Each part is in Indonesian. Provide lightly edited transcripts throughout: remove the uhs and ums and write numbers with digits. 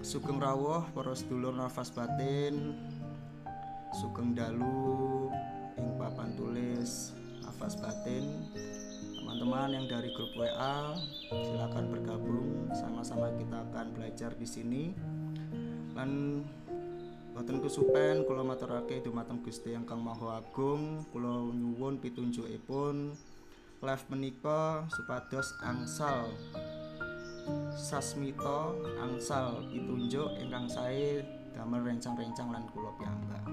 Sugeng rawuh para sedulur nafas batin, sugeng dalu ing papan tulis nafas batin. Teman-teman yang dari grup WA, silakan bergabung, sama-sama kita akan belajar di sini. Lan boten kesupen kula maturake dumateng Gusti Ingkang Maha Agung, kula nyuwun pitunjukipun live menika supados angsal sasmita, angsal pitunjuk ingkang sae damel rencang-rencang lan kula piyambak.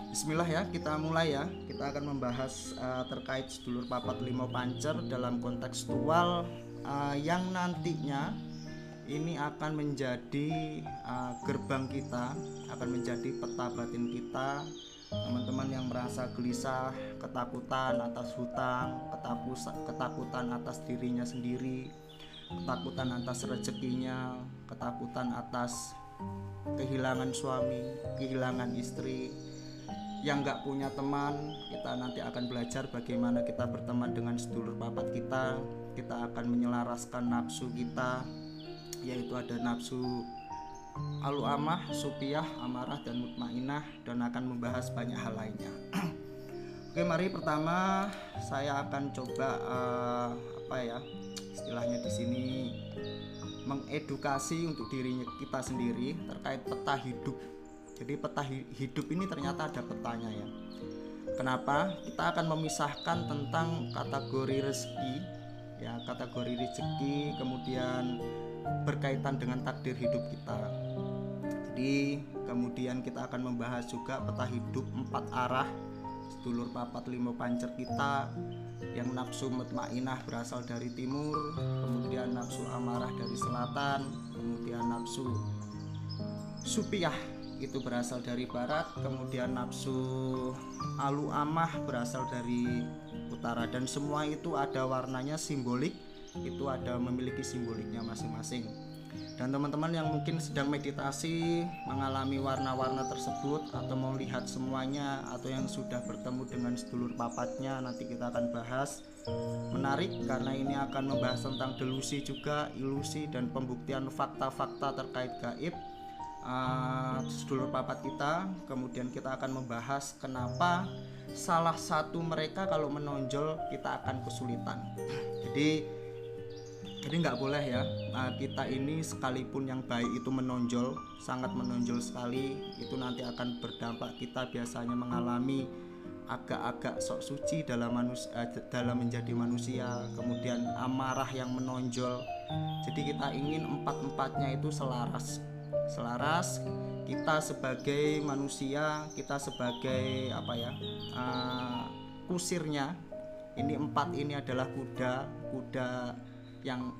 Bismillah ya, kita mulai ya. Kita akan membahas terkait sedulur papat limo pancer dalam kontekstual yang nantinya ini akan menjadi gerbang kita, akan menjadi peta batin kita. Teman-teman yang merasa gelisah, ketakutan atas hutang, ketakutan atas dirinya sendiri, ketakutan atas rezekinya, ketakutan atas kehilangan suami, kehilangan istri, yang gak punya teman, kita nanti akan belajar bagaimana kita berteman dengan sedulur papat kita. Kita akan menyelaraskan nafsu kita, yaitu ada nafsu alu-amah, supiyah, amarah, dan mutmainah, dan akan membahas banyak hal lainnya. Oke, mari pertama saya akan coba istilahnya di sini mengedukasi untuk diri kita sendiri terkait peta hidup. Jadi peta hidup ini ternyata ada petanya ya. Kenapa? Kita akan memisahkan tentang kategori rezeki, ya, kategori rezeki, kemudian berkaitan dengan takdir hidup kita. Jadi kemudian kita akan membahas juga peta hidup 4 arah sedulur papat limo pancer kita, yang nafsu mutmainah berasal dari timur, kemudian nafsu amarah dari selatan, kemudian nafsu supiyah itu berasal dari barat, kemudian nafsu alu amah berasal dari utara, dan semua itu ada warnanya simbolik, itu ada memiliki simboliknya masing-masing. Dan teman-teman yang mungkin sedang meditasi mengalami warna-warna tersebut atau mau lihat semuanya, atau yang sudah bertemu dengan sedulur papatnya, nanti kita akan bahas. Menarik karena ini akan membahas tentang delusi juga, ilusi, dan pembuktian fakta-fakta terkait gaib sedulur papat kita. Kemudian kita akan membahas kenapa salah satu mereka kalau menonjol kita akan kesulitan. Jadi nggak boleh ya, kita ini sekalipun yang baik itu menonjol, sangat menonjol sekali, itu nanti akan berdampak kita biasanya mengalami agak-agak sok suci dalam menjadi manusia. Kemudian amarah yang menonjol. Jadi kita ingin empat-empatnya itu selaras. Kita sebagai manusia, kita sebagai kusirnya. Ini 4 ini adalah kuda yang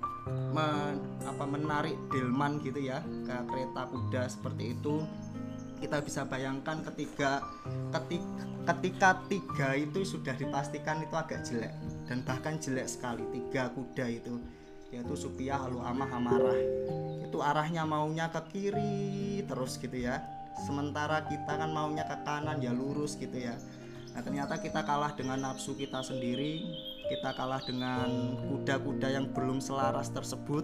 menarik delman gitu ya, ke kereta kuda seperti itu. Kita bisa bayangkan ketika 3 itu sudah dipastikan itu agak jelek, dan bahkan jelek sekali. 3 kuda itu, yaitu supiyah, alu amah, amarah, itu arahnya maunya ke kiri terus gitu ya, sementara kita kan maunya ke kanan ya lurus gitu ya. Nah ternyata kita kalah dengan nafsu kita sendiri, kita kalah dengan kuda-kuda yang belum selaras tersebut.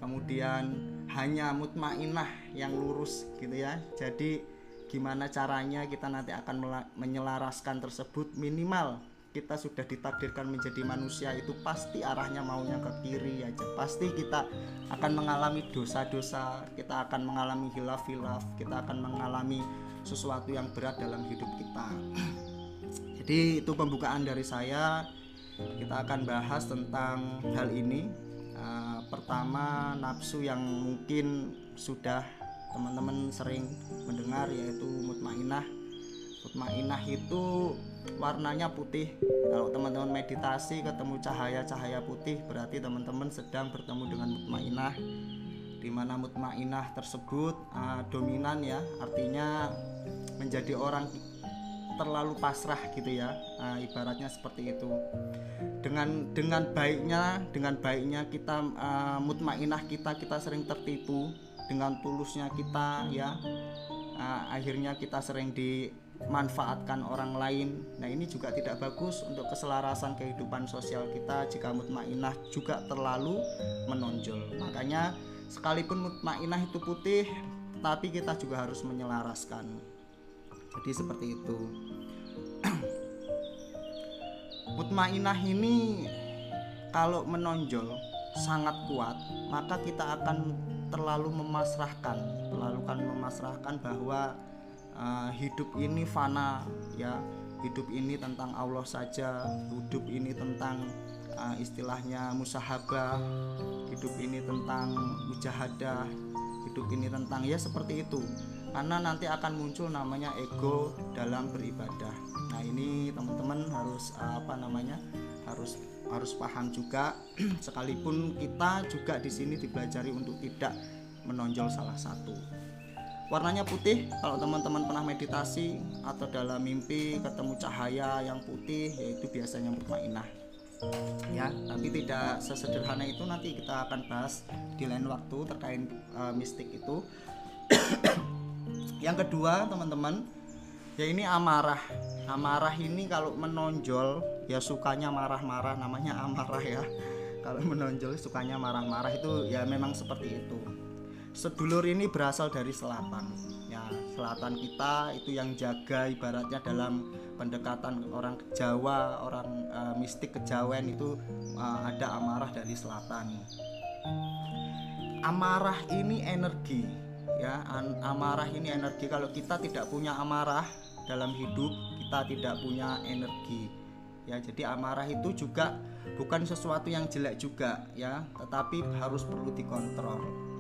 Kemudian hanya mutmainah yang lurus gitu ya. Jadi gimana caranya kita nanti akan menyelaraskan tersebut? Minimal kita sudah ditakdirkan menjadi manusia itu pasti arahnya maunya ke kiri aja. Pasti kita akan mengalami dosa-dosa, kita akan mengalami hilaf-hilaf, kita akan mengalami sesuatu yang berat dalam hidup kita. Jadi itu pembukaan dari saya. Kita akan bahas tentang hal ini. Pertama, nafsu yang mungkin sudah teman-teman sering mendengar, yaitu mutmainah. Mutmainah itu warnanya putih. Kalau teman-teman meditasi ketemu cahaya-cahaya putih, berarti teman-teman sedang bertemu dengan mutmainah. Di mana mutmainah tersebut dominan ya, artinya menjadi orang terlalu pasrah gitu ya, ibaratnya seperti itu. Dengan baiknya kita mutmainah kita sering tertipu. Dengan tulusnya kita ya, akhirnya kita sering memanfaatkan orang lain. Nah ini juga tidak bagus untuk keselarasan kehidupan sosial kita jika mutmainah juga terlalu menonjol. Makanya sekalipun mutmainah itu putih, tapi kita juga harus menyelaraskan. Jadi seperti itu. Mutmainah ini kalau menonjol sangat kuat, maka kita akan terlalu memasrahkan bahwa hidup ini fana ya, hidup ini tentang Allah saja, hidup ini tentang istilahnya musahabah, hidup ini tentang mujahadah, hidup ini tentang ya seperti itu. Karena nanti akan muncul namanya ego dalam beribadah. Nah ini teman-teman harus harus paham juga. Sekalipun kita juga di sini dipelajari untuk tidak menonjol salah satu. Warnanya putih, kalau teman-teman pernah meditasi atau dalam mimpi ketemu cahaya yang putih, yaitu biasanya mutmainah. Ya, tapi tidak sesederhana itu, nanti kita akan bahas di lain waktu terkait mistik itu. Yang kedua teman-teman, ya ini amarah. Amarah ini kalau menonjol ya sukanya marah-marah, namanya amarah ya. Kalau menonjol sukanya marah-marah itu ya memang seperti itu. Sedulur ini berasal dari selatan. Ya, selatan kita itu yang jaga, ibaratnya dalam pendekatan orang Jawa, orang mistik kejawen itu ada amarah dari selatan. Amarah ini energi. Ya, amarah ini energi. Kalau kita tidak punya amarah dalam hidup, kita tidak punya energi. Ya, jadi amarah itu juga bukan sesuatu yang jelek juga ya, tetapi harus perlu dikontrol.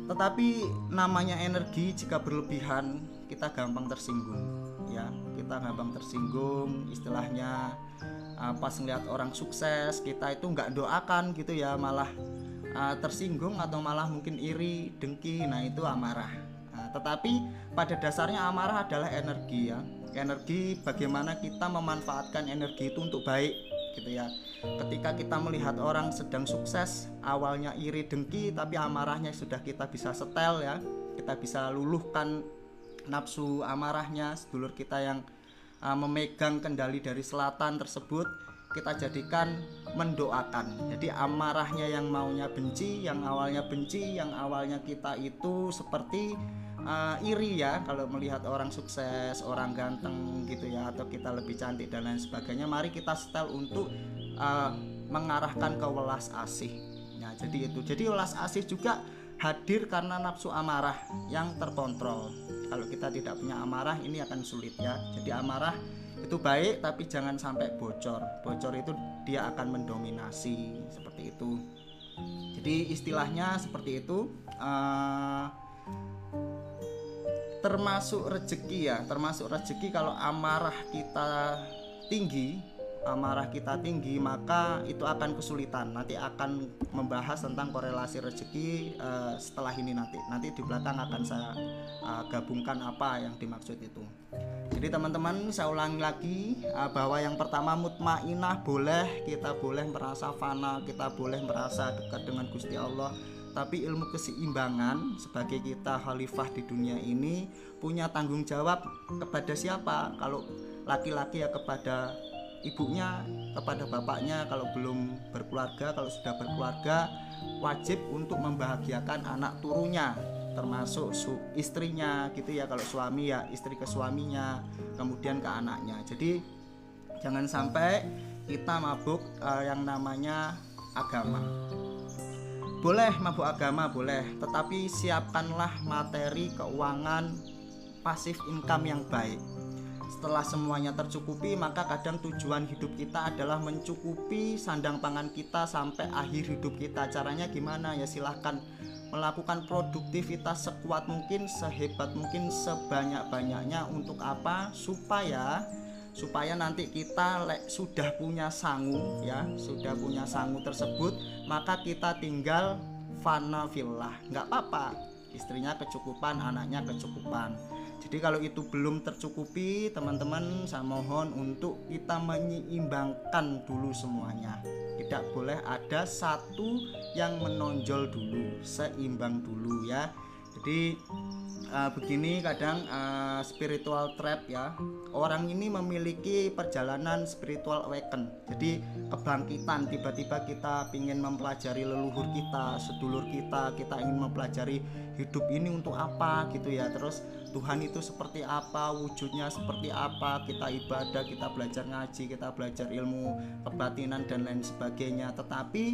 Tetapi namanya energi jika berlebihan kita gampang tersinggung ya, kita gampang tersinggung. Istilahnya pas ngeliat orang sukses kita itu nggak doakan gitu ya, malah tersinggung atau malah mungkin iri, dengki. Nah itu amarah. Tetapi pada dasarnya amarah adalah energi ya, energi bagaimana kita memanfaatkan energi itu untuk baik gitu ya. Ketika kita melihat orang sedang sukses, awalnya iri dengki, tapi amarahnya sudah kita bisa setel ya, kita bisa luluhkan nafsu amarahnya. Sedulur kita yang memegang kendali dari selatan tersebut kita jadikan mendoakan. Jadi amarahnya yang maunya benci, yang awalnya benci, yang awalnya kita itu seperti iri ya kalau melihat orang sukses, orang ganteng gitu ya, atau kita lebih cantik dan lain sebagainya, mari kita setel untuk mengarahkan ke welas asih. Nah, jadi itu. Jadi welas asih juga hadir karena nafsu amarah yang terkontrol. Kalau kita tidak punya amarah ini akan sulit ya. Jadi amarah itu baik tapi jangan sampai bocor. Bocor itu dia akan mendominasi seperti itu. Jadi istilahnya seperti itu. Termasuk rezeki ya, termasuk rezeki. Kalau amarah kita tinggi, maka itu akan kesulitan. Nanti akan membahas tentang korelasi rezeki setelah ini nanti di belakang akan saya gabungkan apa yang dimaksud itu. Jadi teman-teman, saya ulangi lagi bahwa yang pertama mutmainah kita boleh merasa fana, kita boleh merasa dekat dengan Gusti Allah. Tapi ilmu keseimbangan sebagai kita khalifah di dunia ini punya tanggung jawab kepada siapa? Kalau laki-laki ya kepada ibunya, kepada bapaknya kalau belum berkeluarga. Kalau sudah berkeluarga wajib untuk membahagiakan anak turunnya, termasuk istrinya gitu ya. Kalau suami ya istri ke suaminya, kemudian ke anaknya. Jadi jangan sampai kita mabuk yang namanya agama. Boleh mabuk agama, boleh, tetapi siapkanlah materi keuangan pasif income yang baik. Setelah semuanya tercukupi, maka kadang tujuan hidup kita adalah mencukupi sandang pangan kita sampai akhir hidup kita. Caranya gimana? Ya silahkan melakukan produktivitas sekuat mungkin, sehebat mungkin, sebanyak-banyaknya. Untuk apa? Supaya nanti kita sudah punya sangu ya, sudah punya sangu tersebut, maka kita tinggal fana fillah. Nggak apa-apa, istrinya kecukupan, anaknya kecukupan. Jadi kalau itu belum tercukupi, teman-teman saya mohon untuk kita menyeimbangkan dulu semuanya. Tidak boleh ada satu yang menonjol dulu, seimbang dulu ya. Jadi begini kadang spiritual trap ya, orang ini memiliki perjalanan spiritual awaken, jadi kebangkitan. Tiba-tiba kita ingin mempelajari leluhur kita, sedulur kita ingin mempelajari hidup ini untuk apa gitu ya, terus Tuhan itu seperti apa, wujudnya seperti apa, kita ibadah, kita belajar ngaji, kita belajar ilmu kebatinan dan lain sebagainya. Tetapi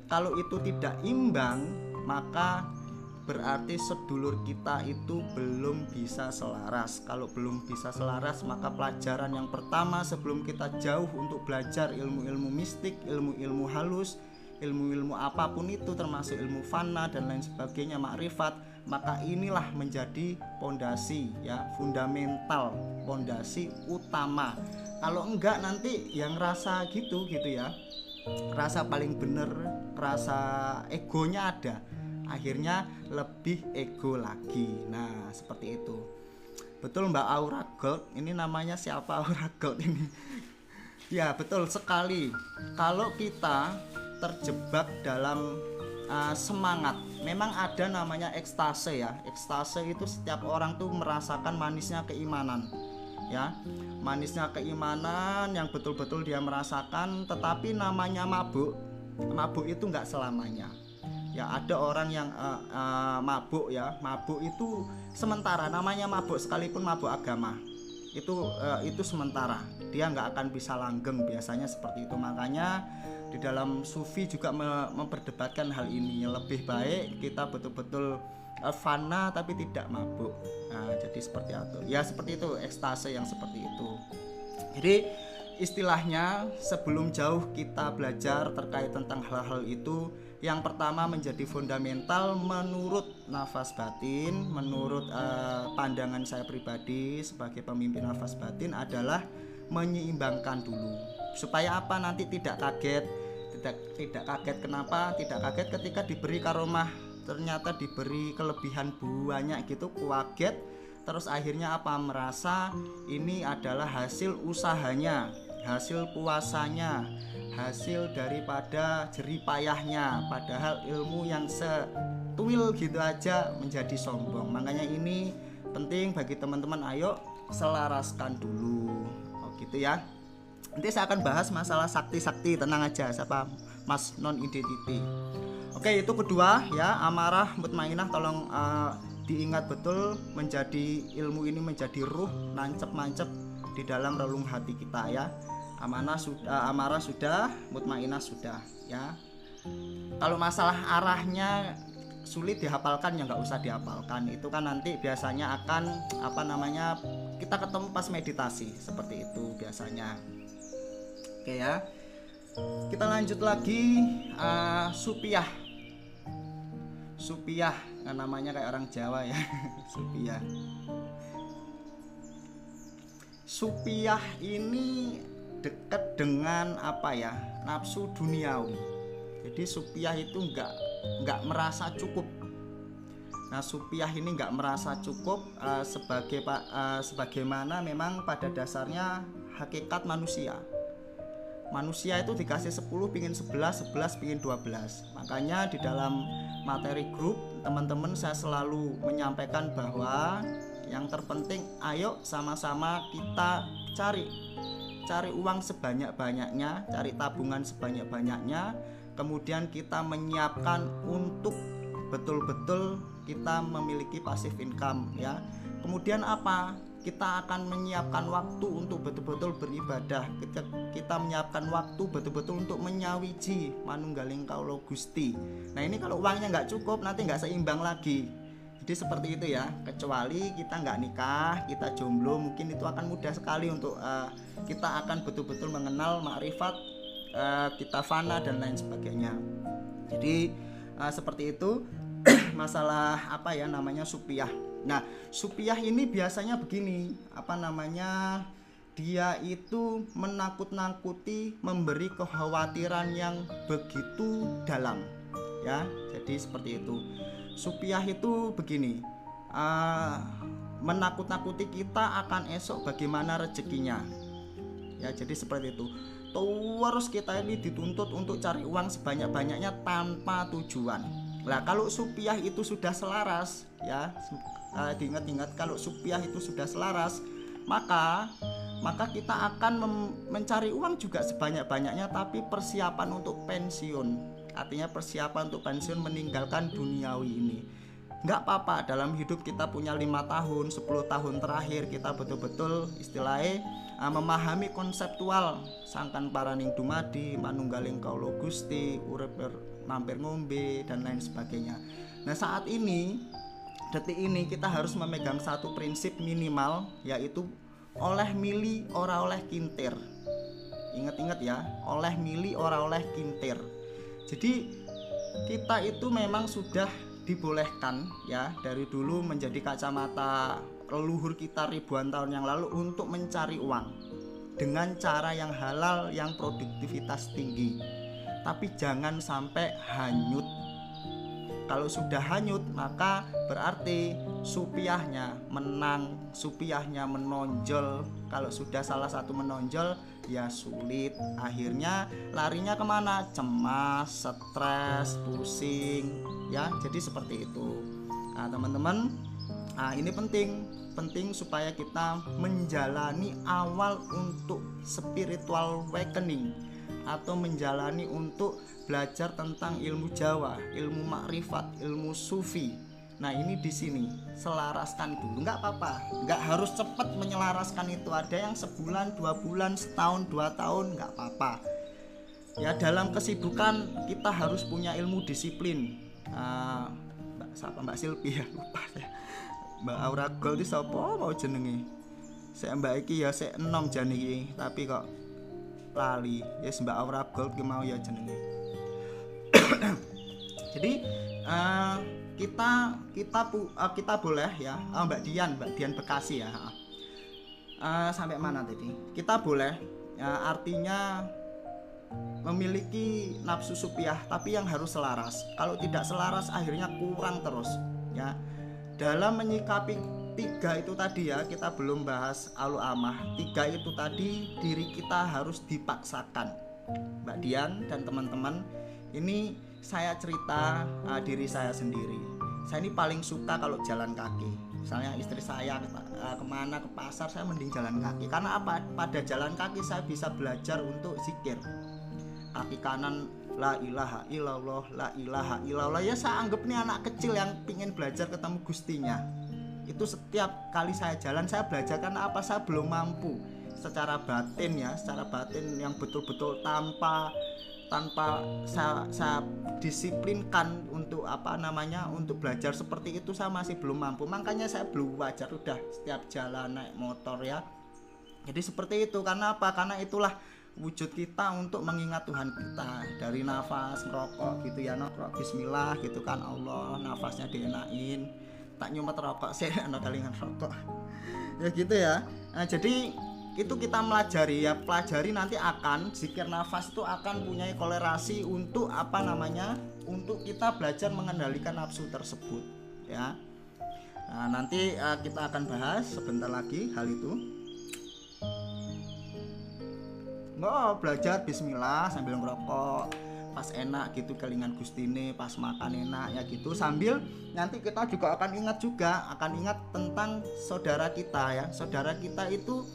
kalau itu tidak imbang, maka berarti sedulur kita itu belum bisa selaras. Kalau belum bisa selaras, maka pelajaran yang pertama sebelum kita jauh untuk belajar ilmu-ilmu mistik, ilmu-ilmu halus, ilmu-ilmu apapun itu, termasuk ilmu fana dan lain sebagainya, makrifat, maka inilah menjadi pondasi ya, fundamental, pondasi utama. Kalau enggak nanti yang rasa gitu ya, rasa paling bener, rasa egonya ada, akhirnya lebih ego lagi. Nah seperti itu. Betul Mbak Aura Gold, ini namanya siapa Aura Gold ini? Ya betul sekali. Kalau kita terjebak dalam semangat, memang ada namanya ekstase ya. Ekstase itu setiap orang tuh merasakan manisnya keimanan ya, manisnya keimanan yang betul-betul dia merasakan. Tetapi namanya mabuk itu nggak selamanya ya. Ada orang yang mabuk ya, mabuk itu sementara, namanya mabuk sekalipun mabuk agama itu sementara, dia nggak akan bisa langgeng, biasanya seperti itu. Makanya di dalam sufi juga memperdebatkan hal ini, lebih baik kita betul-betul fana tapi tidak mabuk. Nah jadi seperti itu ya, seperti itu ekstase yang seperti itu. Jadi istilahnya sebelum jauh kita belajar terkait tentang hal-hal itu, yang pertama menjadi fundamental menurut nafas batin, menurut pandangan saya pribadi sebagai pemimpin nafas batin adalah menyeimbangkan dulu. Supaya apa? Nanti tidak kaget. Tidak kaget. Kenapa tidak kaget? Ketika diberi karomah ternyata diberi kelebihan banyak gitu, kaget. Terus akhirnya apa? Merasa ini adalah hasil usahanya, hasil puasanya, hasil daripada jeripayahnya, padahal ilmu yang setuil gitu aja menjadi sombong. Makanya ini penting bagi teman-teman, ayo selaraskan dulu. Oh gitu ya. Nanti saya akan bahas masalah sakti-sakti, tenang aja, siapa Mas non identity. Oke, itu kedua ya, amarah mutmainah, tolong diingat betul, menjadi ilmu ini menjadi ruh, nancep-nancep di dalam relung hati kita ya. Amarah sudah, mutmainah sudah ya. Kalau masalah arahnya sulit dihafalkan ya nggak usah dihafalkan, itu kan nanti biasanya akan kita ketemu pas meditasi, seperti itu biasanya. Oke ya, kita lanjut lagi. Supiah namanya kayak orang Jawa ya. Supiah ini dekat dengan nafsu duniawi. Jadi supiah itu nggak merasa cukup. Nah supiah ini nggak merasa cukup sebagaimana memang pada dasarnya hakikat manusia itu dikasih 10 pingin 11 pingin 12. Makanya di dalam materi grup teman-teman saya selalu menyampaikan bahwa yang terpenting ayo sama-sama kita cari uang sebanyak-banyaknya, cari tabungan sebanyak-banyaknya, kemudian kita menyiapkan untuk betul-betul kita memiliki passive income ya. Kemudian apa? Kita akan menyiapkan waktu untuk betul-betul beribadah. Kita menyiapkan waktu betul-betul untuk menyawiji manunggaling kaulo Gusti. Nah ini kalau uangnya nggak cukup nanti nggak seimbang lagi. Jadi seperti itu ya. Kecuali kita nggak nikah, kita jomblo, mungkin itu akan mudah sekali untuk kita akan betul-betul mengenal makrifat, kita fana dan lain sebagainya. Jadi seperti itu masalah namanya supiah. Nah supiah ini biasanya begini, dia itu menakut-nakuti, memberi kekhawatiran yang begitu dalam ya. Jadi seperti itu. Supiah itu begini, menakut-nakuti kita akan esok bagaimana rezekinya ya. Jadi seperti itu. Terus kita ini dituntut untuk cari uang sebanyak-banyaknya tanpa tujuan Nah, kalau supiah itu sudah selaras ya, diingat-ingat, kalau supiah itu sudah selaras, maka kita akan mencari uang juga sebanyak-banyaknya, tapi persiapan untuk pensiun, artinya persiapan untuk pensiun, meninggalkan duniawi ini. Nggak apa-apa, dalam hidup kita punya 5 tahun, 10 tahun terakhir kita betul-betul istilahnya memahami konseptual sangkan paraning dumadi, manunggaling kaula Gusti, urip mampir ngombe dan lain sebagainya. Nah, saat ini, detik ini kita harus memegang satu prinsip minimal, yaitu oleh mili ora oleh kintir. Ingat-ingat ya, oleh mili ora oleh kintir. Jadi kita itu memang sudah dibolehkan ya dari dulu menjadi kacamata leluhur kita ribuan tahun yang lalu untuk mencari uang dengan cara yang halal, yang produktivitas tinggi. Tapi jangan sampai hanyut. Kalau sudah hanyut, maka berarti supiahnya menang, supiahnya menonjol. Kalau sudah salah satu menonjol, ya sulit. Akhirnya larinya kemana? Cemas, stres, pusing, ya. Jadi seperti itu. Nah, teman-teman, ini penting supaya kita menjalani awal untuk spiritual awakening, atau menjalani untuk belajar tentang ilmu Jawa, ilmu makrifat, ilmu sufi. Nah, ini di sini selaraskan dulu, nggak apa-apa, nggak harus cepat menyelaraskan itu. Ada yang sebulan, 2 bulan, setahun, 2 tahun, nggak apa-apa. Ya, dalam kesibukan kita harus punya ilmu disiplin. Mbak Silvi ya, lupa ya. Mbak Aura Gold itu siapa mau jenenge? Saya Mbak iki ya sik enom jan iki, tapi kok lali. Yes, Mbak Aura Gold ki mau ya jenenge. Jadi kita boleh ya, Mbak Dian Bekasi ya. Sampai mana tadi? Kita boleh artinya memiliki nafsu supiah, tapi yang harus selaras. Kalau tidak selaras akhirnya kurang terus ya. Dalam menyikapi 3 itu tadi ya, kita belum bahas alu amah. 3 itu tadi diri kita harus dipaksakan. Mbak Dian dan teman-teman, ini saya cerita diri saya sendiri. Saya ini paling suka kalau jalan kaki. Misalnya istri saya kemana, ke pasar, saya mending jalan kaki. Karena apa? Pada jalan kaki saya bisa belajar untuk zikir. Kaki kanan la ilaha illallah, la ilaha illallah. Ya, saya anggap nih anak kecil yang pingin belajar ketemu Gustinya. Itu setiap kali saya jalan saya belajar. Karena apa? Saya belum mampu secara batin ya, secara batin yang betul-betul tanpa saya disiplinkan untuk untuk belajar seperti itu, saya masih belum mampu. Makanya saya belum wajar udah setiap jalan naik motor ya. Jadi seperti itu. Karena apa? Karena itulah wujud kita untuk mengingat Tuhan kita. Dari nafas ngerokok gitu ya, ngerokok bismillah gitu kan, Allah nafasnya dienain, tak nyumet rokok saya ana kalingan rokok ya gitu ya. Nah, jadi itu kita pelajari ya, pelajari nanti akan zikir nafas itu akan punya kolerasi untuk untuk kita belajar mengendalikan nafsu tersebut ya. Nah, nanti kita akan bahas sebentar lagi hal itu. Belajar bismillah sambil ngerokok, pas enak gitu kelingan Gustine, pas makan enak ya gitu, sambil nanti kita juga akan ingat tentang saudara kita ya. Saudara kita itu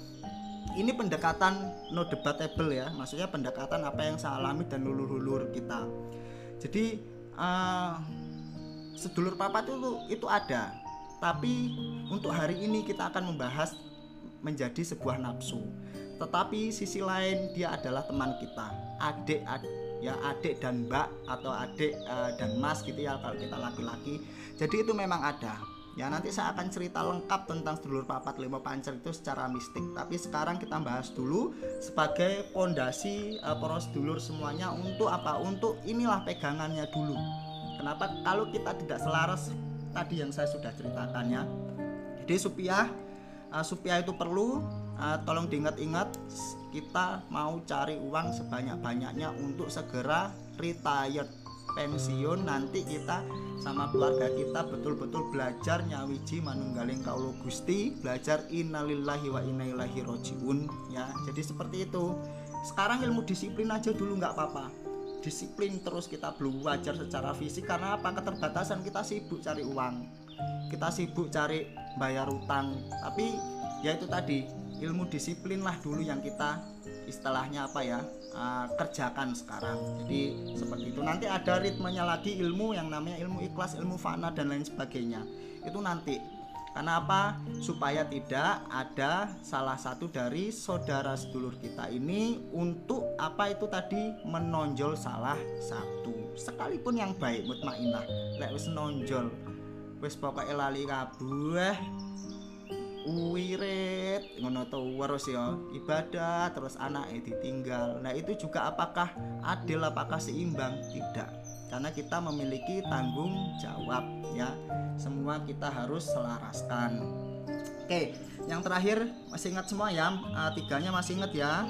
ini pendekatan no debatable ya, maksudnya pendekatan apa yang saya alami dan lulur-lulur kita. Jadi sedulur papat itu ada, tapi untuk hari ini kita akan membahas menjadi sebuah nafsu. Tetapi sisi lain dia adalah teman kita, adik dan mbak, atau adik dan mas gitu ya kalau kita laki-laki. Jadi itu memang ada. Ya, nanti saya akan cerita lengkap tentang sedulur papat lima pancer itu secara mistik. Tapi sekarang kita bahas dulu sebagai pondasi para sedulur semuanya untuk apa? Untuk inilah pegangannya dulu. Kenapa? Kalau kita tidak selaras tadi yang saya sudah ceritakan ya. Jadi supiah itu perlu, tolong diingat-ingat, kita mau cari uang sebanyak-banyaknya untuk segera retired, pensiun. Nanti kita sama keluarga kita betul-betul belajar nyawiji manunggaling kaula Gusti, belajar innalillahi wa inna ilaihi rajiun ya. Jadi seperti itu. Sekarang ilmu disiplin aja dulu nggak apa-apa. disiplin terus, kita belum belajar secara fisik. Karena apa? Keterbatasan, kita sibuk cari uang, kita sibuk cari bayar utang. Tapi ya itu tadi, ilmu disiplin lah dulu yang kita istilahnya apa ya, kerjakan sekarang. Jadi seperti itu. Nanti ada ritmenya lagi ilmu yang namanya ilmu ikhlas, ilmu fana dan lain sebagainya. Itu nanti. Karena apa? Supaya tidak ada salah satu dari saudara sedulur kita ini untuk apa itu tadi, menonjol salah satu. Sekalipun yang baik mutmainah, lek wis nonjol, wis pokoke lali kabeh, wirid ngono to terus ya, ibadah terus anake ditinggal. Nah itu juga apakah adil, apakah seimbang? Tidak, karena kita memiliki tanggung jawab ya, semua kita harus selaraskan. Oke, yang terakhir masih ingat semua ya, tiganya masih ingat ya,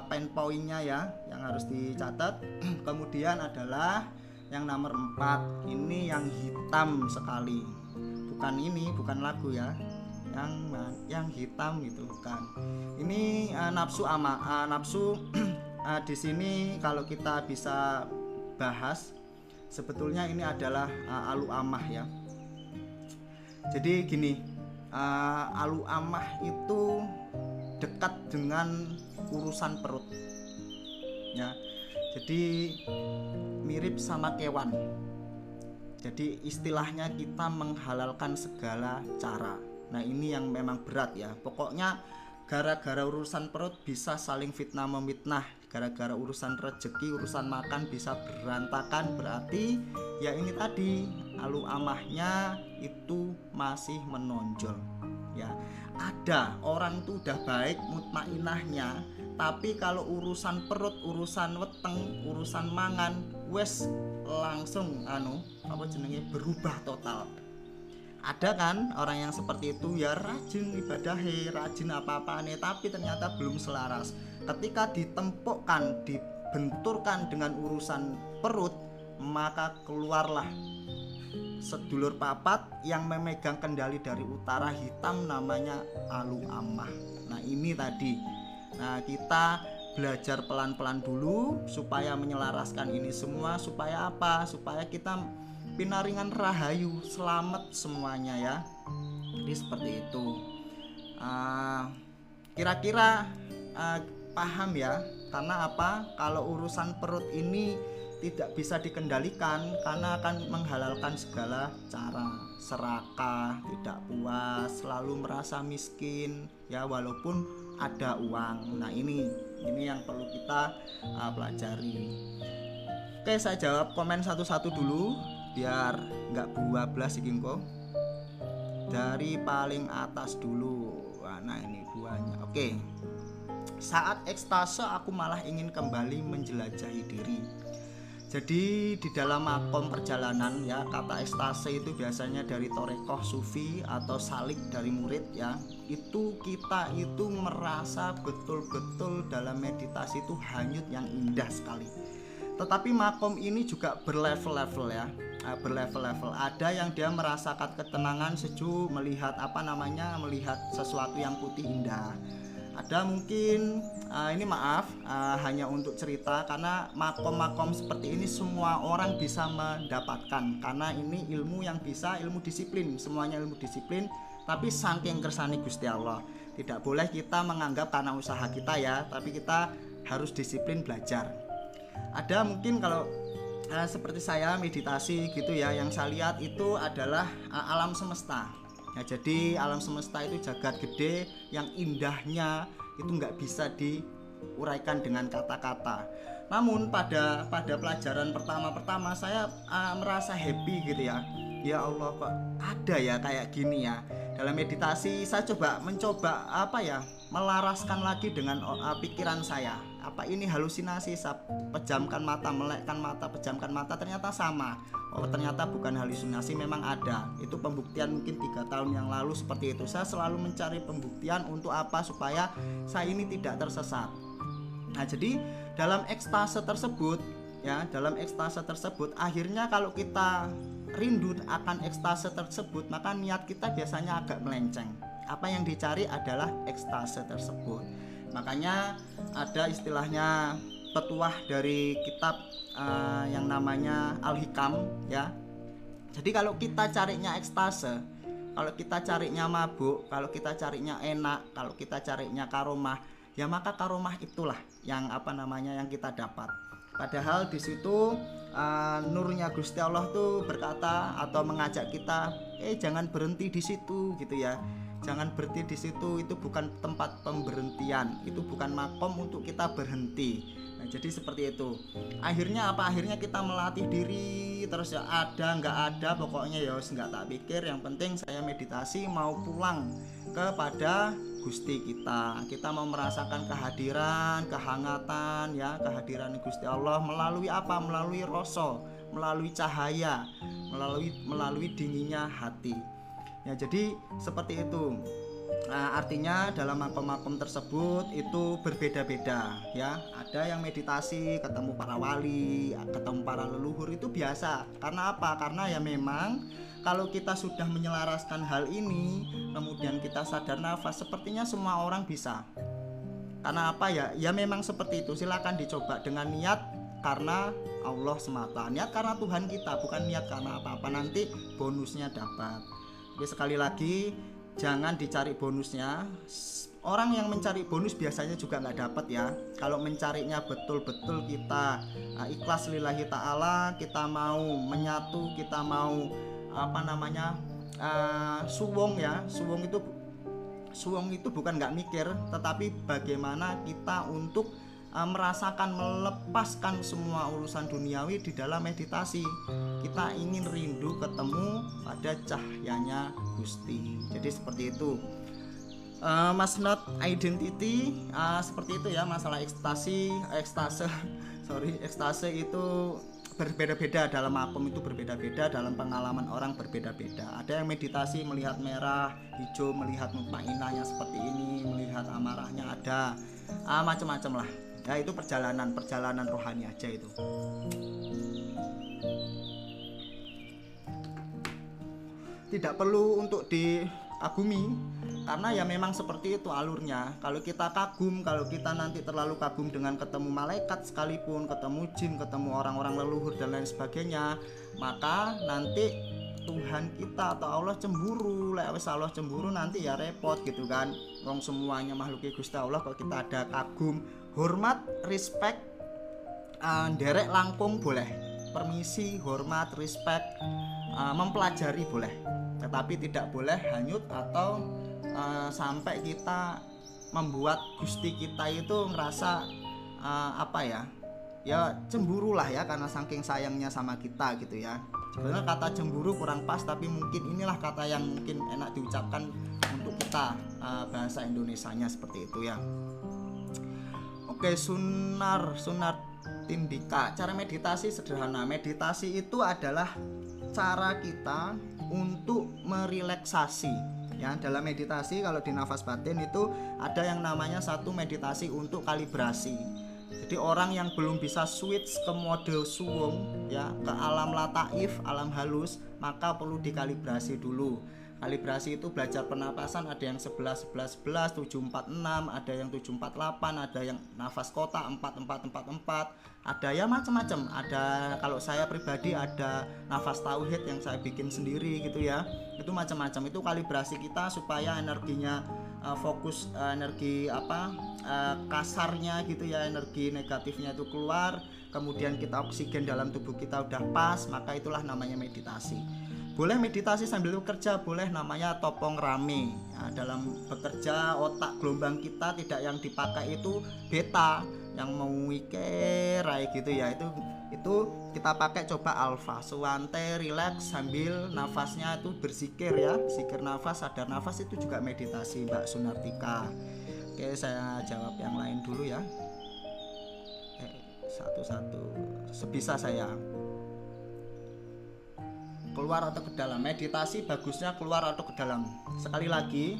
poin-poinnya ya yang harus dicatat. Kemudian adalah yang nomor 4, ini yang hitam sekali, bukan ini, bukan lagu ya, yang hitam itu bukan. Ini nafsu nafsu. Di sini kalau kita bisa bahas, sebetulnya ini adalah alu amah ya. Jadi gini, alu amah itu dekat dengan urusan perut ya. Jadi mirip sama kewan. Jadi istilahnya kita menghalalkan segala cara. Nah ini yang memang berat ya. Pokoknya gara-gara urusan perut bisa saling fitnah memfitnah, gara-gara urusan rezeki, urusan makan bisa berantakan. Berarti ya ini tadi, alu amahnya itu masih menonjol ya. Ada orang tuh udah baik mutmainahnya, tapi kalau urusan perut, urusan weteng, urusan mangan, wes langsung berubah total. Ada kan orang yang seperti itu ya, rajin ibadahnya, rajin apa-apanya, tapi ternyata belum selaras. Ketika ditempukkan, dibenturkan dengan urusan perut, maka keluarlah sedulur papat yang memegang kendali dari utara, hitam, namanya alu amah. Nah ini tadi. Nah kita belajar pelan-pelan dulu supaya menyelaraskan ini semua. Supaya apa? Supaya kita pinaringan rahayu, selamat semuanya ya. Jadi seperti itu. Kira-kira paham ya? Karena apa? Kalau urusan perut ini tidak bisa dikendalikan, karena akan menghalalkan segala cara, serakah, tidak puas, selalu merasa miskin ya walaupun ada uang. Nah ini yang perlu kita pelajari. Oke, saya jawab komen satu-satu dulu biar nggak bablas iki kok. Dari paling atas dulu. Nah ini buahnya. Oke. Saat ekstase aku malah ingin kembali menjelajahi diri. Jadi di dalam makom perjalanan ya, kata ekstase itu biasanya dari torekoh sufi atau salik dari murid ya. Itu kita itu merasa betul-betul dalam meditasi itu hanyut yang indah sekali. Tetapi makom ini juga berlevel-level ya, berlevel-level. Ada yang dia merasakan ketenangan sejuk melihat melihat sesuatu yang putih indah. Ada mungkin ini maaf hanya untuk cerita, karena makom-makom seperti ini semua orang bisa mendapatkan, karena ini ilmu yang bisa, ilmu disiplin, semuanya ilmu disiplin. Tapi saking kersane Gusti Allah, tidak boleh kita menganggap karena usaha kita ya, tapi kita harus disiplin belajar. Ada mungkin kalau seperti saya meditasi gitu ya, yang saya lihat itu adalah alam semesta. Nah, jadi alam semesta itu jagat gede yang indahnya itu nggak bisa diuraikan dengan kata-kata. Namun pada pelajaran pertama saya merasa happy gitu ya. Ya Allah, kok ada ya kayak gini ya. Dalam meditasi saya mencoba melaraskan lagi dengan pikiran saya. Apa ini halusinasi? Saya pejamkan mata, melekkan mata, pejamkan mata, ternyata sama. Oh ternyata bukan halusinasi, memang ada. Itu pembuktian mungkin 3 tahun yang lalu seperti itu. Saya selalu mencari pembuktian untuk apa? Supaya saya ini tidak tersesat. Nah jadi dalam ekstase tersebut ya, akhirnya kalau kita rindu akan ekstase tersebut, maka niat kita biasanya agak melenceng. Apa yang dicari adalah ekstase tersebut. Makanya ada istilahnya petuah dari kitab yang namanya Al-Hikam ya. Jadi kalau kita carinya ekstase, kalau kita carinya mabuk, kalau kita carinya enak, kalau kita carinya karomah, ya maka karomah itulah yang yang kita dapat. Padahal di situ nurnya Gusti Allah tuh berkata atau mengajak kita, jangan berhenti di situ gitu ya. Jangan berhenti di situ, itu bukan tempat pemberhentian, itu bukan makom untuk kita berhenti. Nah, jadi seperti itu. Akhirnya apa? Akhirnya kita melatih diri terus ya, ada nggak ada pokoknya ya nggak tak pikir, yang penting saya meditasi mau pulang kepada Gusti kita. Kita mau merasakan kehadiran, kehangatan ya, kehadiran Gusti Allah melalui apa? Melalui rasa, melalui cahaya, melalui dinginnya hati. Ya, jadi seperti itu. Nah, artinya dalam makom-makom tersebut itu berbeda-beda ya. Ada yang meditasi ketemu para wali, ketemu para leluhur, itu biasa. Karena apa? Karena ya memang kalau kita sudah menyelaraskan hal ini, kemudian kita sadar nafas, sepertinya semua orang bisa. Karena apa ya? Ya memang seperti itu. Silakan dicoba dengan niat karena Allah semata. Niat karena Tuhan kita, bukan niat karena apa-apa, nanti bonusnya dapat. Tapi sekali lagi, jangan dicari bonusnya. Orang yang mencari bonus biasanya juga nggak dapat ya. Kalau mencarinya betul-betul kita ikhlas lillahi ta'ala, kita mau menyatu, kita mau suwung ya. Suwung itu bukan nggak mikir, tetapi bagaimana kita untuk merasakan, melepaskan semua urusan duniawi di dalam meditasi. Kita ingin rindu ketemu pada cahayanya Gusti. Jadi seperti itu. Mas not identity seperti itu ya, masalah ekstase itu berbeda-beda, dalam makom itu berbeda-beda, dalam pengalaman orang berbeda-beda. Ada yang meditasi melihat merah, hijau, melihat mutmainahnya seperti ini, melihat amarahnya ada, macam-macam lah. Ya itu perjalanan rohani aja itu. Tidak perlu untuk dikagumi, karena ya memang seperti itu alurnya. Kalau kita kagum, kalau kita nanti terlalu kagum dengan ketemu malaikat sekalipun, ketemu jin, ketemu orang-orang leluhur dan lain sebagainya, maka nanti Tuhan kita atau Allah cemburu. Lewat Allah cemburu nanti ya repot gitu kan. Wong semuanya makhluk Gusti Allah, kalau kita ada kagum, hormat, respect, nderek langkung boleh, permisi, hormat, respect, mempelajari boleh, tetapi tidak boleh hanyut atau sampai kita membuat Gusti kita itu ngerasa ya cemburu lah ya, karena saking sayangnya sama kita gitu ya. Sebenarnya kata cemburu kurang pas, tapi mungkin inilah kata yang mungkin enak diucapkan untuk kita, bahasa Indonesianya seperti itu ya. Oke, sunar tindika. Cara meditasi sederhana. Meditasi itu adalah cara kita untuk merelaksasi ya. Dalam meditasi, kalau di nafas batin itu ada yang namanya satu meditasi untuk kalibrasi. Jadi orang yang belum bisa switch ke mode suwung ya, ke alam lataif, alam halus, maka perlu dikalibrasi dulu. Kalibrasi itu belajar pernapasan, ada yang 11 11 11, 7 4 6, ada yang 7 4 8, ada yang nafas kotak 4 4 4 4, ada ya macam-macam. Ada, kalau saya pribadi ada nafas tauhid yang saya bikin sendiri gitu ya. Itu macam-macam. Itu kalibrasi kita supaya energinya fokus, energi kasarnya gitu ya, energi negatifnya itu keluar, kemudian kita oksigen dalam tubuh kita udah pas, maka itulah namanya meditasi. Boleh meditasi sambil bekerja, boleh, namanya topong rame. Nah, dalam bekerja otak gelombang kita tidak yang dipakai itu beta, yang mau mikir gitu ya, itu kita pakai coba alfa, suante, relax sambil nafasnya itu berzikir ya, zikir nafas, sadar nafas, itu juga meditasi Mbak Sunartika. Oke, saya jawab yang lain dulu ya, satu-satu sebisa saya. Keluar atau ke dalam? Meditasi bagusnya keluar atau ke dalam. Sekali lagi,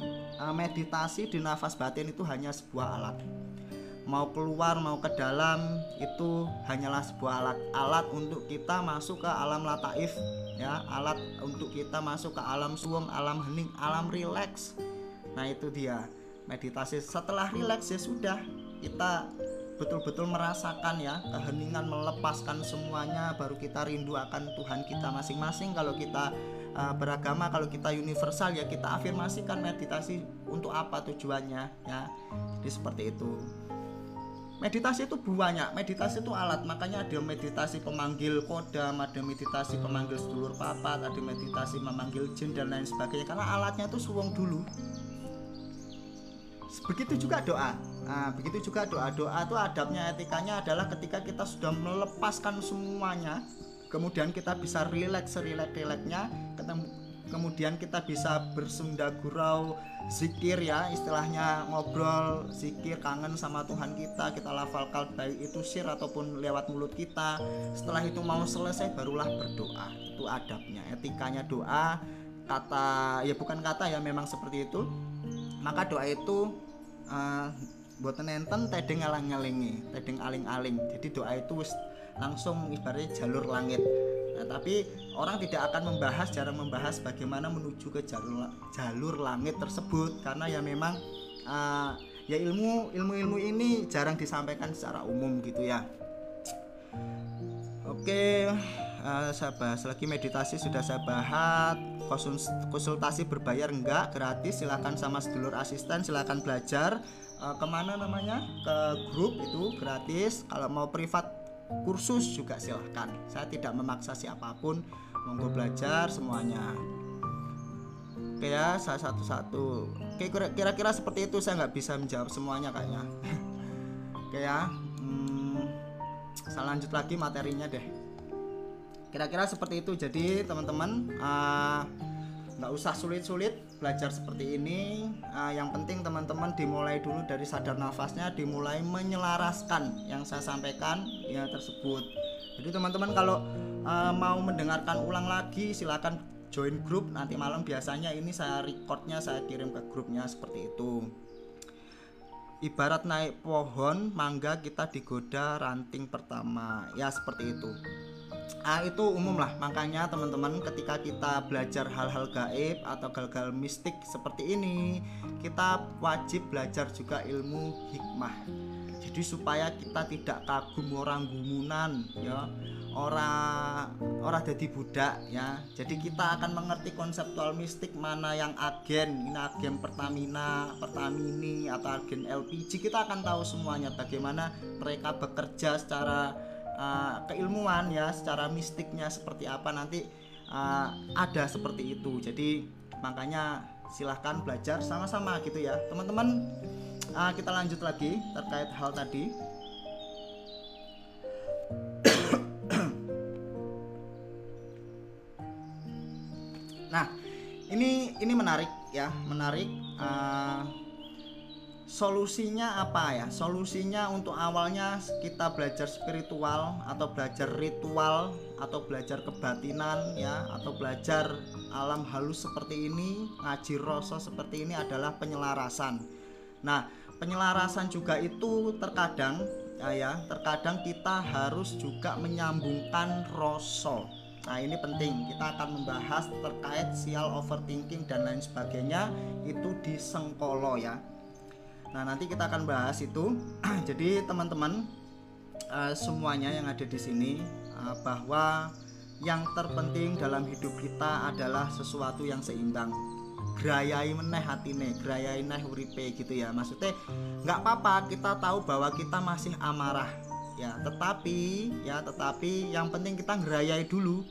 meditasi di nafas batin itu hanya sebuah alat. Mau keluar mau ke dalam itu hanyalah sebuah alat untuk kita masuk ke alam lataif ya, alat untuk kita masuk ke alam suwung, alam hening, alam rileks. Nah itu dia meditasi. Setelah rileks ya sudah, kita betul-betul merasakan ya keheningan, melepaskan semuanya, baru kita rindu akan Tuhan kita masing-masing. Kalau kita beragama, kalau kita universal ya kita afirmasikan meditasi untuk apa tujuannya ya. Jadi seperti itu. Meditasi itu banyak, meditasi itu alat, makanya ada meditasi pemanggil kodam, ada meditasi pemanggil sedulur papat, ada meditasi memanggil jin dan lain sebagainya, karena alatnya itu suwung dulu. Begitu juga doa. Nah, begitu juga doa. Doa itu adabnya, etikanya adalah ketika kita sudah melepaskan semuanya, kemudian kita bisa rileks serilek-rileknya, kemudian kita bisa bersunda gurau, zikir ya, istilahnya ngobrol, zikir, kangen sama Tuhan kita lafalkan baik itu sir ataupun lewat mulut kita. Setelah itu mau selesai barulah berdoa. Itu adabnya, etikanya doa. Kata ya bukan kata ya, memang seperti itu. Maka doa itu boten enten tedeng alang-alingi, tedeng aling-aling. Jadi doa itu langsung ibaratnya jalur langit. Nah, tapi orang tidak akan jarang membahas bagaimana menuju ke jalur langit tersebut, karena ya memang ya ilmu ini jarang disampaikan secara umum gitu ya. Oke, saya bahas lagi meditasi sudah saya bahas. Konsultasi berbayar enggak, gratis, silakan sama sedulur asisten, silakan belajar. Kemana namanya, ke grup itu gratis. Kalau mau privat kursus juga silahkan, saya tidak memaksa siapapun, monggo belajar semuanya. Oke ya, saya satu-satu. Oke, kira-kira seperti itu, saya nggak bisa menjawab semuanya kayaknya. Oke ya, saya lanjut lagi materinya deh. Kira-kira seperti itu. Jadi teman-teman nggak usah sulit-sulit belajar seperti ini. Yang penting teman-teman dimulai dulu dari sadar nafasnya, dimulai menyelaraskan yang saya sampaikan ya tersebut. Jadi teman-teman kalau mau mendengarkan ulang lagi silakan join grup. Nanti malam biasanya ini saya recordnya, saya kirim ke grupnya seperti itu. Ibarat naik pohon mangga kita digoda ranting pertama, ya seperti itu. Itu umum lah, makanya teman-teman ketika kita belajar hal-hal gaib atau hal-hal mistik seperti ini, kita wajib belajar juga ilmu hikmah. Jadi supaya kita tidak kagum orang gumunan ya, ora jadi budak ya. Jadi kita akan mengerti konseptual mistik, mana yang agen, ini agen Pertamina, Pertamini atau agen LPG, kita akan tahu semuanya bagaimana mereka bekerja secara keilmuan ya, secara mistiknya seperti apa nanti ada seperti itu. Jadi makanya silahkan belajar sama-sama gitu ya teman-teman. Kita lanjut lagi terkait hal tadi. Nah ini menarik ya, menarik. Solusinya apa ya? Solusinya untuk awalnya kita belajar spiritual atau belajar ritual atau belajar kebatinan ya, atau belajar alam halus seperti ini, ngaji rasa seperti ini adalah penyelarasan. Nah, penyelarasan juga itu terkadang terkadang kita harus juga menyambungkan rasa. Nah, ini penting. Kita akan membahas terkait sial, overthinking dan lain sebagainya itu di Sengkolo ya. Nah, nanti kita akan bahas itu. Jadi teman-teman semuanya yang ada di sini, bahwa yang terpenting dalam hidup kita adalah sesuatu yang seimbang. Grayai meneh hatine, grayai neh uripe gitu ya. Maksudnya nggak apa-apa kita tahu bahwa kita masih amarah ya, tetapi yang penting kita ngerayai dulu.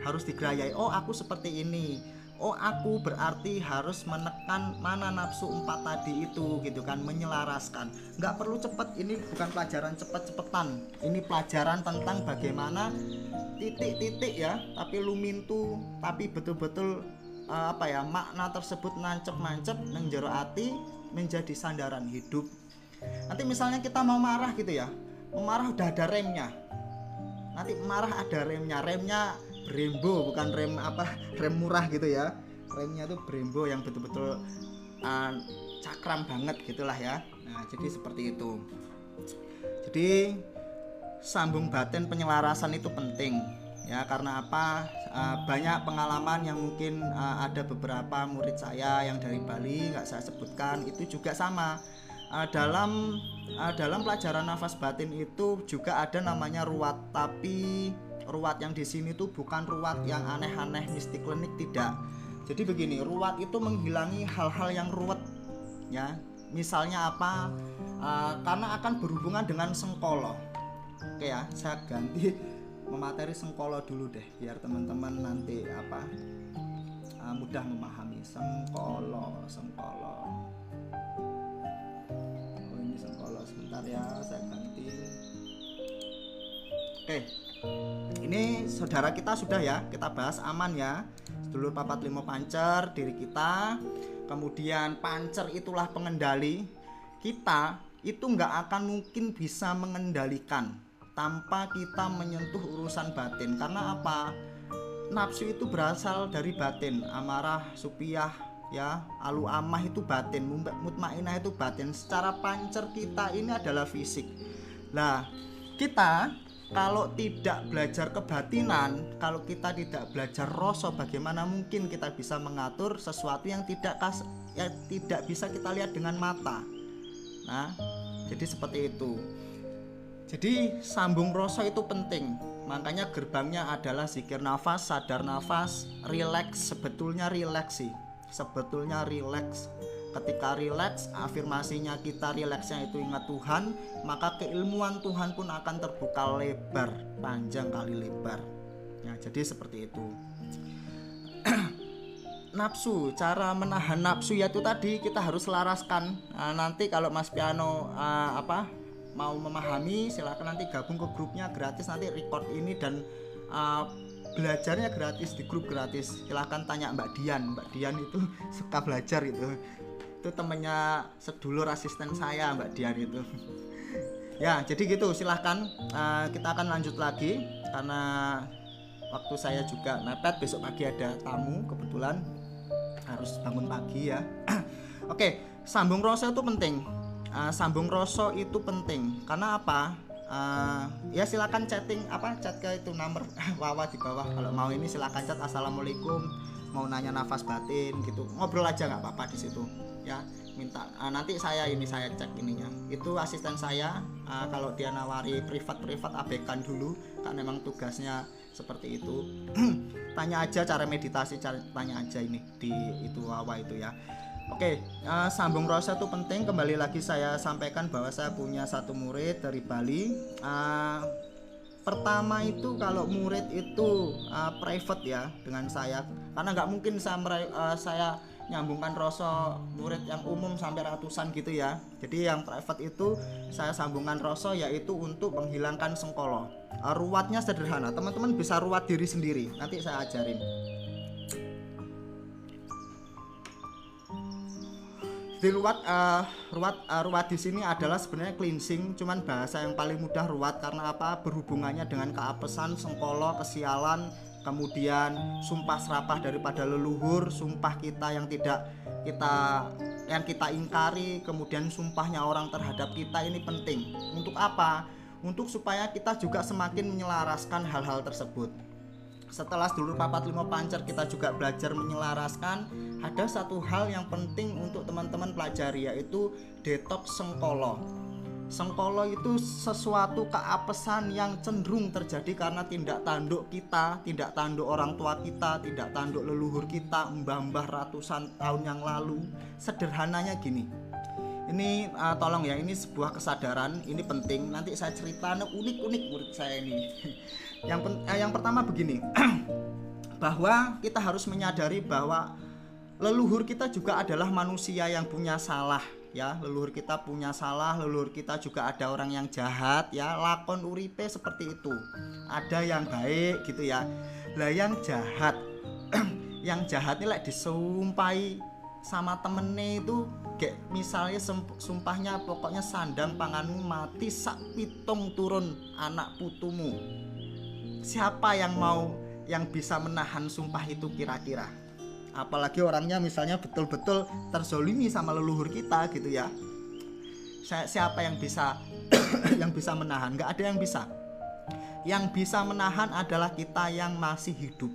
Harus digerayai. Oh, aku seperti ini. Oh, aku berarti harus menekan mana nafsu 4 tadi itu gitu kan, menyelaraskan. Nggak perlu cepet, ini bukan pelajaran cepet-cepetan. Ini pelajaran tentang bagaimana titik-titik ya, tapi lumintu, tapi betul-betul makna tersebut nancep-nancep nang jero ati menjadi sandaran hidup. Nanti misalnya kita mau marah gitu ya, mau marah udah ada remnya. Nanti marah ada remnya Brembo, bukan rem murah gitu ya. Remnya tuh Brembo yang betul-betul cakram banget gitulah ya. Nah, jadi seperti itu. Jadi sambung batin penyelarasan itu penting ya, karena apa? Banyak pengalaman yang mungkin ada beberapa murid saya yang dari Bali nggak saya sebutkan, itu juga sama. Dalam pelajaran nafas batin itu juga ada namanya ruwat, tapi ruwat yang di sini tuh bukan ruwat yang aneh-aneh mistik klinik, tidak. Jadi begini, ruwat itu menghilangi hal-hal yang ruwet ya. Misalnya apa? Karena akan berhubungan dengan sengkolo. Oke ya, saya ganti memateri sengkolo dulu deh biar teman-teman nanti mudah memahami. Sengkolo. Ini sengkolo, sebentar ya, saya ganti. Oke, ini saudara kita sudah ya, kita bahas aman ya. Sedulur papat limo pancer diri kita, kemudian pancer itulah pengendali. Kita itu nggak akan mungkin bisa mengendalikan tanpa kita menyentuh urusan batin. Karena apa? Nafsu itu berasal dari batin, amarah, supiyah ya, alu amah itu batin, mutmainah itu batin. Secara pancer kita ini adalah fisik. Nah, kita kalau tidak belajar kebatinan, kalau kita tidak belajar rasa, bagaimana mungkin kita bisa mengatur sesuatu yang tidak bisa kita lihat dengan mata. Nah, jadi seperti itu. Jadi sambung rasa itu penting. Makanya gerbangnya adalah zikir nafas, sadar nafas, rileks. Sebetulnya rileks sih. Ketika rileks, afirmasinya kita rileksnya itu ingat Tuhan, maka keilmuan Tuhan pun akan terbuka lebar, panjang kali lebar. Ya, jadi seperti itu. Nafsu, cara menahan nafsu yaitu tadi kita harus selaraskan. Nanti kalau Mas Piano mau memahami, silakan nanti gabung ke grupnya gratis, nanti record ini dan belajarnya gratis di grup gratis. Silakan tanya Mbak Dian itu suka belajar itu temennya sedulur asisten saya Mbak Dian itu. Ya, jadi gitu, silahkan kita akan lanjut lagi karena waktu saya juga mepet. Besok pagi ada tamu, kebetulan harus bangun pagi ya. Oke, sambung rasa itu penting. Sambung rasa itu penting karena apa? Ya silakan chat ke itu nomor Wawa di bawah. Kalau mau ini silakan chat assalamualaikum, mau nanya nafas batin gitu, ngobrol aja nggak apa-apa di situ ya. Minta nanti saya cek ininya, itu asisten saya. Kalau dia nawari privat abaikan dulu kan memang tugasnya seperti itu. Tanya aja cara meditasi, tanya aja ini di itu Wawa itu ya. Oke, sambung rasa itu penting. Kembali lagi saya sampaikan bahwa saya punya satu murid dari Bali. Pertama itu kalau murid itu private ya dengan saya, karena nggak mungkin saya nyambungkan rasa murid yang umum sampai ratusan gitu ya. Jadi yang private itu saya sambungkan rasa yaitu untuk menghilangkan sengkolo. Ruwatnya sederhana, teman-teman bisa ruwat diri sendiri. Nanti saya ajarin. Di ruwat di sini adalah sebenarnya cleansing, cuman bahasa yang paling mudah ruwat karena apa? Berhubungannya dengan keapesan, sengkolo, kesialan, kemudian sumpah serapah daripada leluhur, sumpah kita yang kita ingkari, kemudian sumpahnya orang terhadap kita. Ini penting. Untuk apa? Untuk supaya kita juga semakin menyelaraskan hal-hal tersebut. Setelah sedulur papat limo pancer kita juga belajar menyelaraskan, ada satu hal yang penting untuk teman-teman pelajari, yaitu detoks sengkolo. Sengkolo itu sesuatu keapesan yang cenderung terjadi karena tindak tanduk kita, tindak tanduk orang tua kita, tindak tanduk leluhur kita, mbah-mbah ratusan tahun yang lalu. Sederhananya gini, ini tolong ya, ini sebuah kesadaran, ini penting. Nanti saya cerita unik-unik murid saya ini. Yang pertama begini, bahwa kita harus menyadari bahwa leluhur kita juga adalah manusia yang punya salah ya. Leluhur kita punya salah, leluhur kita juga ada orang yang jahat ya. Lakon uripe seperti itu, ada yang baik gitu ya. Lah yang jahat yang jahat ini like disumpahi sama temennya itu, kayak misalnya sumpahnya pokoknya sandang panganmu mati sak pitung turun anak putumu. Siapa yang bisa menahan sumpah itu kira-kira? Apalagi orangnya misalnya betul-betul terzolimi sama leluhur kita gitu ya. Siapa yang bisa yang bisa menahan? Nggak ada yang bisa. Yang bisa menahan adalah kita yang masih hidup.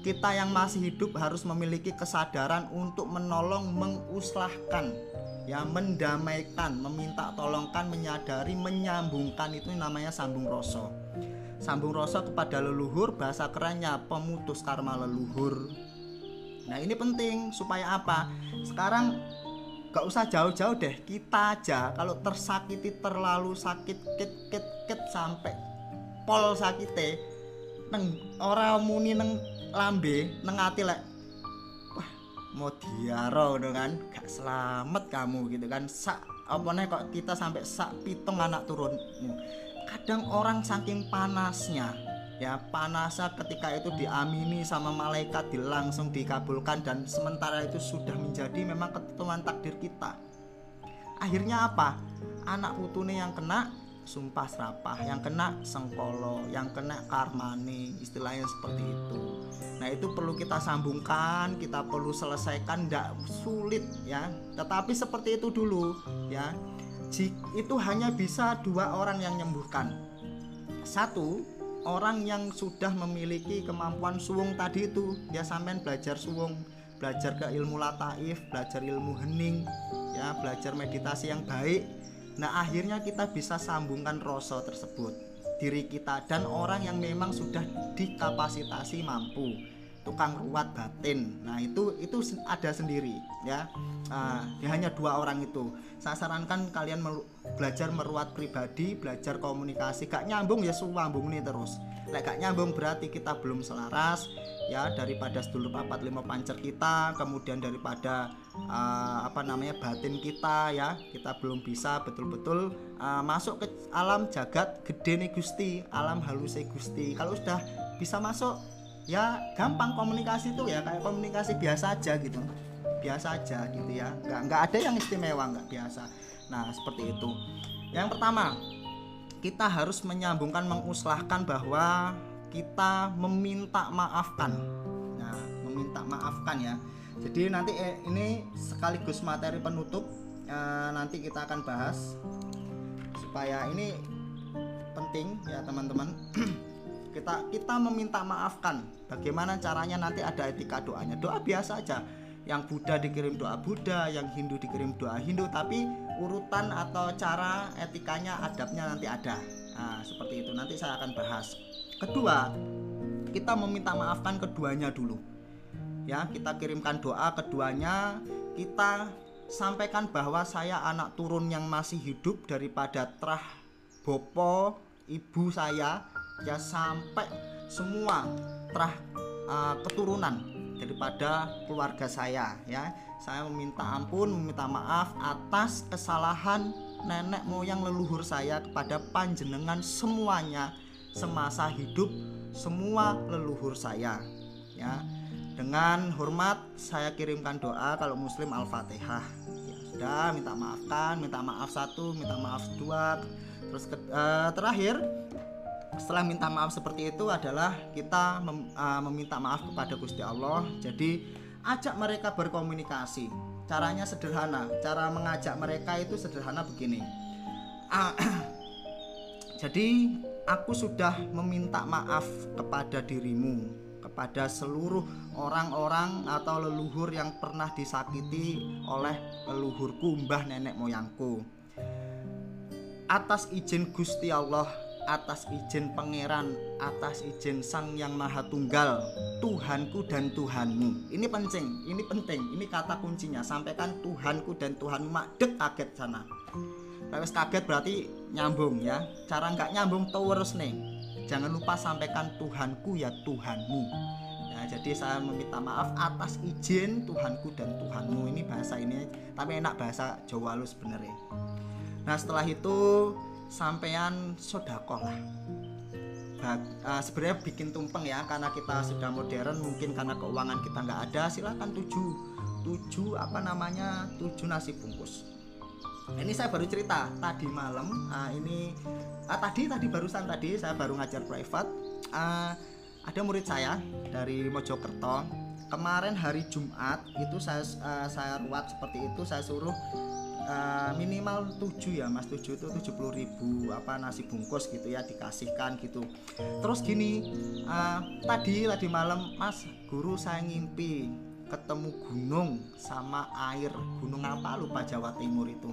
Kita yang masih hidup harus memiliki kesadaran untuk menolong, menguslahkan ya, mendamaikan, meminta tolongkan, menyadari, menyambungkan, itu namanya sambung rasa. Sambung rasa kepada leluhur, bahasa kerennya pemutus karma leluhur. Nah ini penting supaya apa? Sekarang gak usah jauh-jauh deh, kita aja kalau tersakiti terlalu sakit kit sampai pol sakite neng ora muni neng lambe neng ati lek wah mau diaro kan gak selamat kamu gitu kan. Sak apane kok kita sampai sak pitung anak turunmu. Kadang orang saking panasnya ya, panasnya ketika itu diamini sama malaikat, langsung dikabulkan, dan sementara itu sudah menjadi memang ketentuan takdir kita. Akhirnya apa? Anak putune yang kena sumpah serapah, yang kena sengkolo, yang kena karmane, istilahnya seperti itu. Nah itu perlu kita sambungkan, kita perlu selesaikan, tidak sulit ya, tetapi seperti itu dulu ya. Itu hanya bisa 2 orang yang menyembuhkan. 1 orang yang sudah memiliki kemampuan suwung tadi itu, ya sampean belajar suwung, belajar ke ilmu lataif, belajar ilmu hening ya, belajar meditasi yang baik. Nah akhirnya kita bisa sambungkan rasa tersebut diri kita, dan orang yang memang sudah dikapasitasi mampu, tukang ruwat batin. Nah itu ada sendiri ya. Hanya 2 orang itu. Saya sarankan kalian belajar meruat pribadi, belajar komunikasi. Gak nyambung ya suwambung nih terus. Lek gak nyambung berarti kita belum selaras ya, daripada sedulur papat lima pancer kita, kemudian daripada batin kita ya, kita belum bisa betul-betul masuk ke alam jagat gede nih Gusti, alam haluse Gusti. Kalau sudah bisa masuk ya gampang komunikasi itu ya, kayak komunikasi biasa aja gitu, biasa aja gitu ya, nggak ada yang istimewa, nggak biasa. Nah seperti itu. Yang pertama, kita harus menyambungkan, menguslahkan bahwa kita meminta maafkan. Nah meminta maafkan ya. Jadi nanti ini sekaligus materi penutup, nanti kita akan bahas supaya ini penting ya teman-teman. kita meminta maafkan. Bagaimana caranya? Nanti ada etika doanya. Doa biasa aja. Yang Buddha dikirim doa Buddha, yang Hindu dikirim doa Hindu, tapi urutan atau cara etikanya, adabnya nanti ada. Nah, seperti itu nanti saya akan bahas. Kedua, kita meminta maafkan keduanya dulu. Ya, kita kirimkan doa keduanya, kita sampaikan bahwa saya anak turun yang masih hidup daripada trah bopo ibu saya ya, sampai semua trah keturunan daripada keluarga saya ya. Saya meminta ampun, meminta maaf atas kesalahan nenek moyang leluhur saya kepada panjenengan semuanya semasa hidup, semua leluhur saya ya. Dengan hormat saya kirimkan doa, kalau muslim Al-Fatihah ya, sudah minta maafkan, minta maaf 1, minta maaf 2. Terus terakhir setelah minta maaf seperti itu adalah kita meminta maaf kepada Gusti Allah. Jadi ajak mereka berkomunikasi. Caranya sederhana, cara mengajak mereka itu sederhana begini. Jadi aku sudah meminta maaf kepada dirimu, kepada seluruh orang-orang atau leluhur yang pernah disakiti oleh leluhurku, mbah nenek moyangku. Atas izin Gusti Allah, atas izin pangeran, atas izin Sang Yang Maha Tunggal, Tuhanku dan Tuhanmu. Ini penting, ini kata kuncinya. Sampaikan Tuhanku dan Tuhanmu. Makdek kaget sana. Kalau kaget berarti nyambung ya. Cara nggak nyambung terus nih. Jangan lupa sampaikan Tuhanku ya Tuhanmu. Ya, jadi saya meminta maaf atas izin Tuhanku dan Tuhanmu. Ini bahasa ini, tapi enak bahasa Jawa lu sebenarnya. Nah setelah itu sampean sodakoh lah. Sebenarnya bikin tumpeng ya, karena kita sudah modern, mungkin karena keuangan kita nggak ada, silakan 7 nasi bungkus. Ini saya baru cerita tadi malam. Tadi barusan saya baru ngajar private. Ada murid saya dari Mojokerto. Kemarin hari Jumat itu saya ruat seperti itu, saya suruh minimal 7 ya mas, 7 itu 70.000 nasi bungkus gitu ya, dikasihkan gitu. Terus gini, tadi malam mas, guru saya ngimpi ketemu gunung sama air. Gunung apa lupa, Jawa Timur itu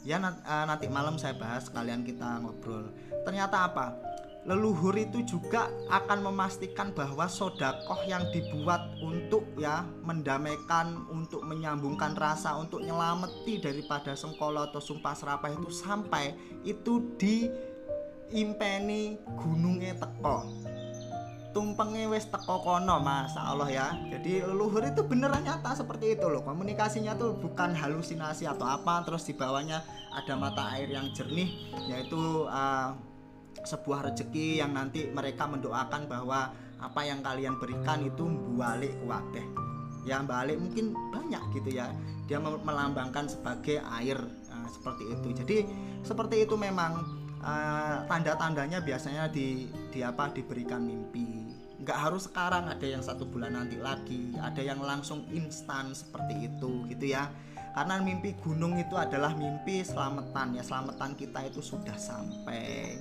ya. Nanti malam saya bahas, kalian kita ngobrol. Ternyata apa, leluhur itu juga akan memastikan bahwa sodakoh yang dibuat untuk ya mendamaikan, untuk menyambungkan rasa, untuk nyelameti daripada sengkolo atau sumpah serapah itu, sampai itu di impeni gunungnya teko, tumpenge wis teko kono, Masya Allah ya. Jadi leluhur itu beneran nyata seperti itu loh. Komunikasinya tuh bukan halusinasi atau apa. Terus di bawahnya ada mata air yang jernih, yaitu sebuah rezeki yang nanti mereka mendoakan bahwa apa yang kalian berikan itu balik kuwabeh. Yang balik mungkin banyak gitu ya. Dia melambangkan sebagai air, seperti itu. Jadi seperti itu memang tanda-tandanya biasanya diberikan mimpi. Nggak harus sekarang, ada yang 1 bulan nanti lagi, ada yang langsung instan seperti itu gitu ya. Karena mimpi gunung itu adalah mimpi selamatan ya, selamatan kita itu sudah sampai.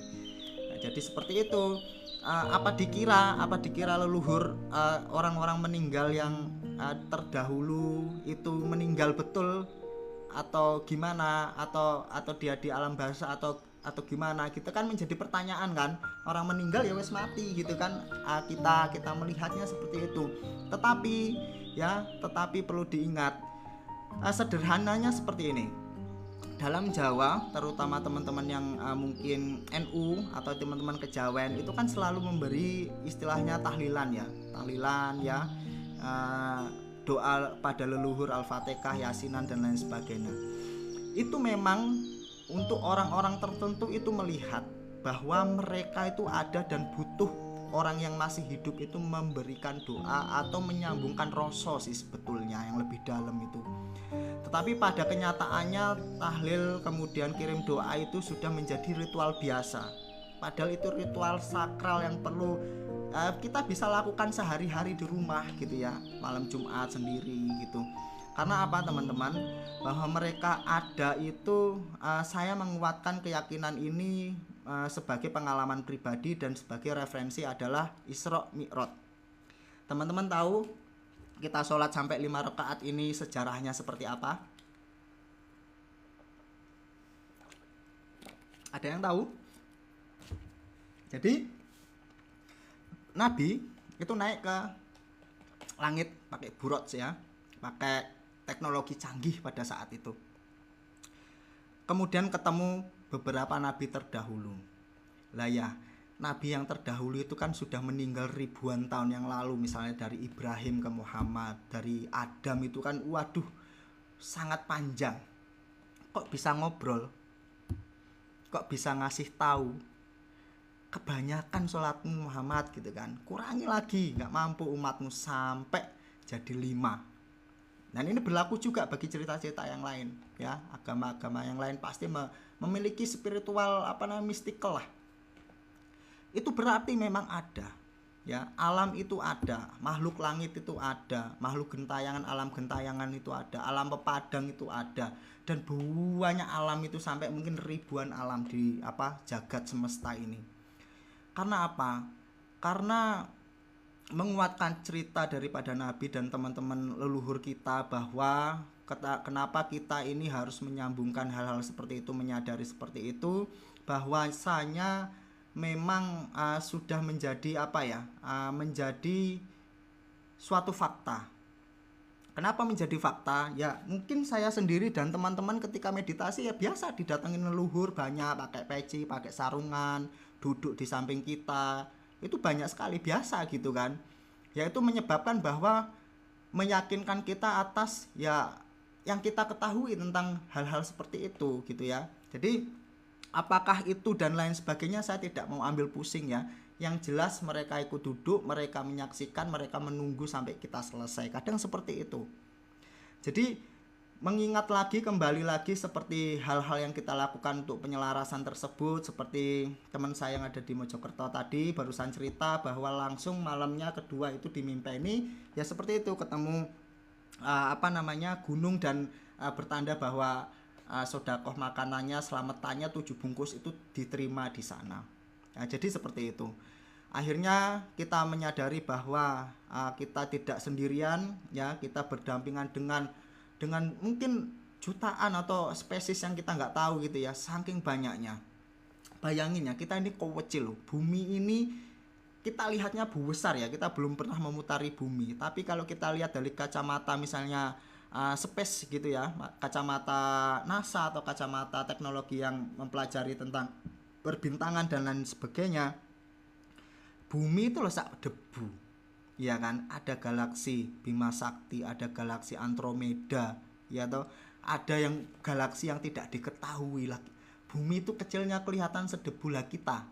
Jadi seperti itu. Apa dikira leluhur orang-orang meninggal yang terdahulu itu meninggal betul atau gimana, atau dia di alam basa atau gimana gitu kan, menjadi pertanyaan kan. Orang meninggal ya wes mati gitu kan. Kita melihatnya seperti itu. Tetapi perlu diingat, sederhananya seperti ini. Dalam Jawa, terutama teman-teman yang mungkin NU atau teman-teman kejawen, itu kan selalu memberi istilahnya tahlilan ya, doa pada leluhur, Al-Fatihah, Yasinan dan lain sebagainya. Itu memang untuk orang-orang tertentu itu melihat bahwa mereka itu ada dan butuh orang yang masih hidup itu memberikan doa atau menyambungkan rasa sih sebetulnya yang lebih dalam itu. Tetapi pada kenyataannya tahlil kemudian kirim doa itu sudah menjadi ritual biasa. Padahal itu ritual sakral yang perlu kita bisa lakukan sehari-hari di rumah gitu ya, malam Jumat sendiri gitu. Karena apa teman-teman, bahwa mereka ada itu, saya menguatkan keyakinan ini sebagai pengalaman pribadi dan sebagai referensi adalah Isra Mi'raj. Teman-teman tahu kita sholat sampai 5 rakaat ini sejarahnya seperti apa? Ada yang tahu? Jadi Nabi itu naik ke langit pakai burot ya, pakai teknologi canggih pada saat itu. Kemudian ketemu beberapa nabi terdahulu. Lah ya, nabi yang terdahulu itu kan sudah meninggal ribuan tahun yang lalu, misalnya dari Ibrahim ke Muhammad, dari Adam itu kan waduh sangat panjang. Kok bisa ngobrol? Kok bisa ngasih tahu? Kebanyakan sholatmu Muhammad gitu kan, kurangi lagi, nggak mampu umatmu sampai jadi 5. Dan ini berlaku juga bagi cerita-cerita yang lain ya, agama-agama yang lain pasti memiliki spiritual mystical lah. Itu berarti memang ada ya, alam itu ada, makhluk langit itu ada, makhluk gentayangan, alam gentayangan itu ada, alam pepadang itu ada, dan banyak alam itu sampai mungkin ribuan alam di jagat semesta ini. Karena apa? Karena menguatkan cerita daripada Nabi dan teman-teman leluhur kita bahwa kenapa kita ini harus menyambungkan hal-hal seperti itu, menyadari seperti itu, bahwasanya memang sudah menjadi menjadi suatu fakta. Kenapa menjadi fakta? Ya mungkin saya sendiri dan teman-teman ketika meditasi ya biasa didatengin leluhur banyak, pakai peci, pakai sarungan, duduk di samping kita, itu banyak sekali biasa gitu kan. Ya itu menyebabkan bahwa meyakinkan kita atas ya yang kita ketahui tentang hal-hal seperti itu gitu ya. Jadi apakah itu dan lain sebagainya saya tidak mau ambil pusing ya. Yang jelas mereka ikut duduk, mereka menyaksikan, mereka menunggu sampai kita selesai. Kadang seperti itu. Jadi mengingat lagi, kembali lagi seperti hal-hal yang kita lakukan untuk penyelarasan tersebut. Seperti teman saya yang ada di Mojokerto tadi barusan cerita bahwa langsung malamnya kedua itu dimimpeni. Ya seperti itu, ketemu gunung dan bertanda bahwa sodakoh makanannya, selamatannya 7 bungkus itu diterima di sana. Nah, jadi seperti itu. Akhirnya kita menyadari bahwa kita tidak sendirian ya, kita berdampingan dengan mungkin jutaan atau spesies yang kita nggak tahu gitu ya, saking banyaknya. Bayangin ya, kita ini kecil loh, bumi ini kita lihatnya besar ya, kita belum pernah memutari bumi, tapi kalau kita lihat dari kacamata misalnya space gitu ya, kacamata NASA atau kacamata teknologi yang mempelajari tentang perbintangan dan lain sebagainya, bumi itu loh sak debu, ya kan? Ada galaksi Bima Sakti, ada galaksi Andromeda, ya toh, ada yang galaksi yang tidak diketahui lagi. Bumi itu kecilnya kelihatan sedebu lah kita,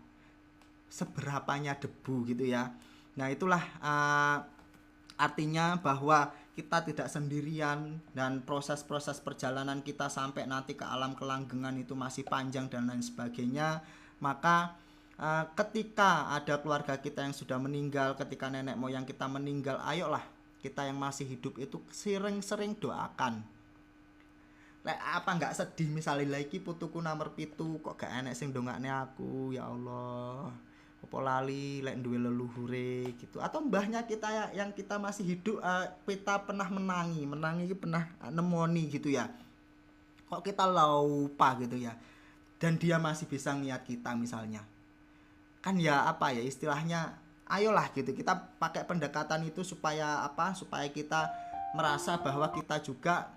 seberapanya debu gitu ya. Nah itulah artinya bahwa kita tidak sendirian, dan proses-proses perjalanan kita sampai nanti ke alam kelanggengan itu masih panjang dan lain sebagainya. Maka ketika ada keluarga kita yang sudah meninggal, ketika nenek moyang kita meninggal, ayolah kita yang masih hidup itu sering-sering doakan. Apa nggak sedih misalnya lagi putuku nomor pitu kok gak enek sing dongakne aku, ya Allah, apa lali lek duwe leluhure gitu, atau mbahnya kita yang kita masih hidup, kita pernah menangi pernah nemoni gitu ya, kok kita lupa gitu ya, dan dia masih bisa ngeliat kita misalnya, kan ya apa ya istilahnya, ayolah gitu kita pakai pendekatan itu supaya apa, supaya kita merasa bahwa kita juga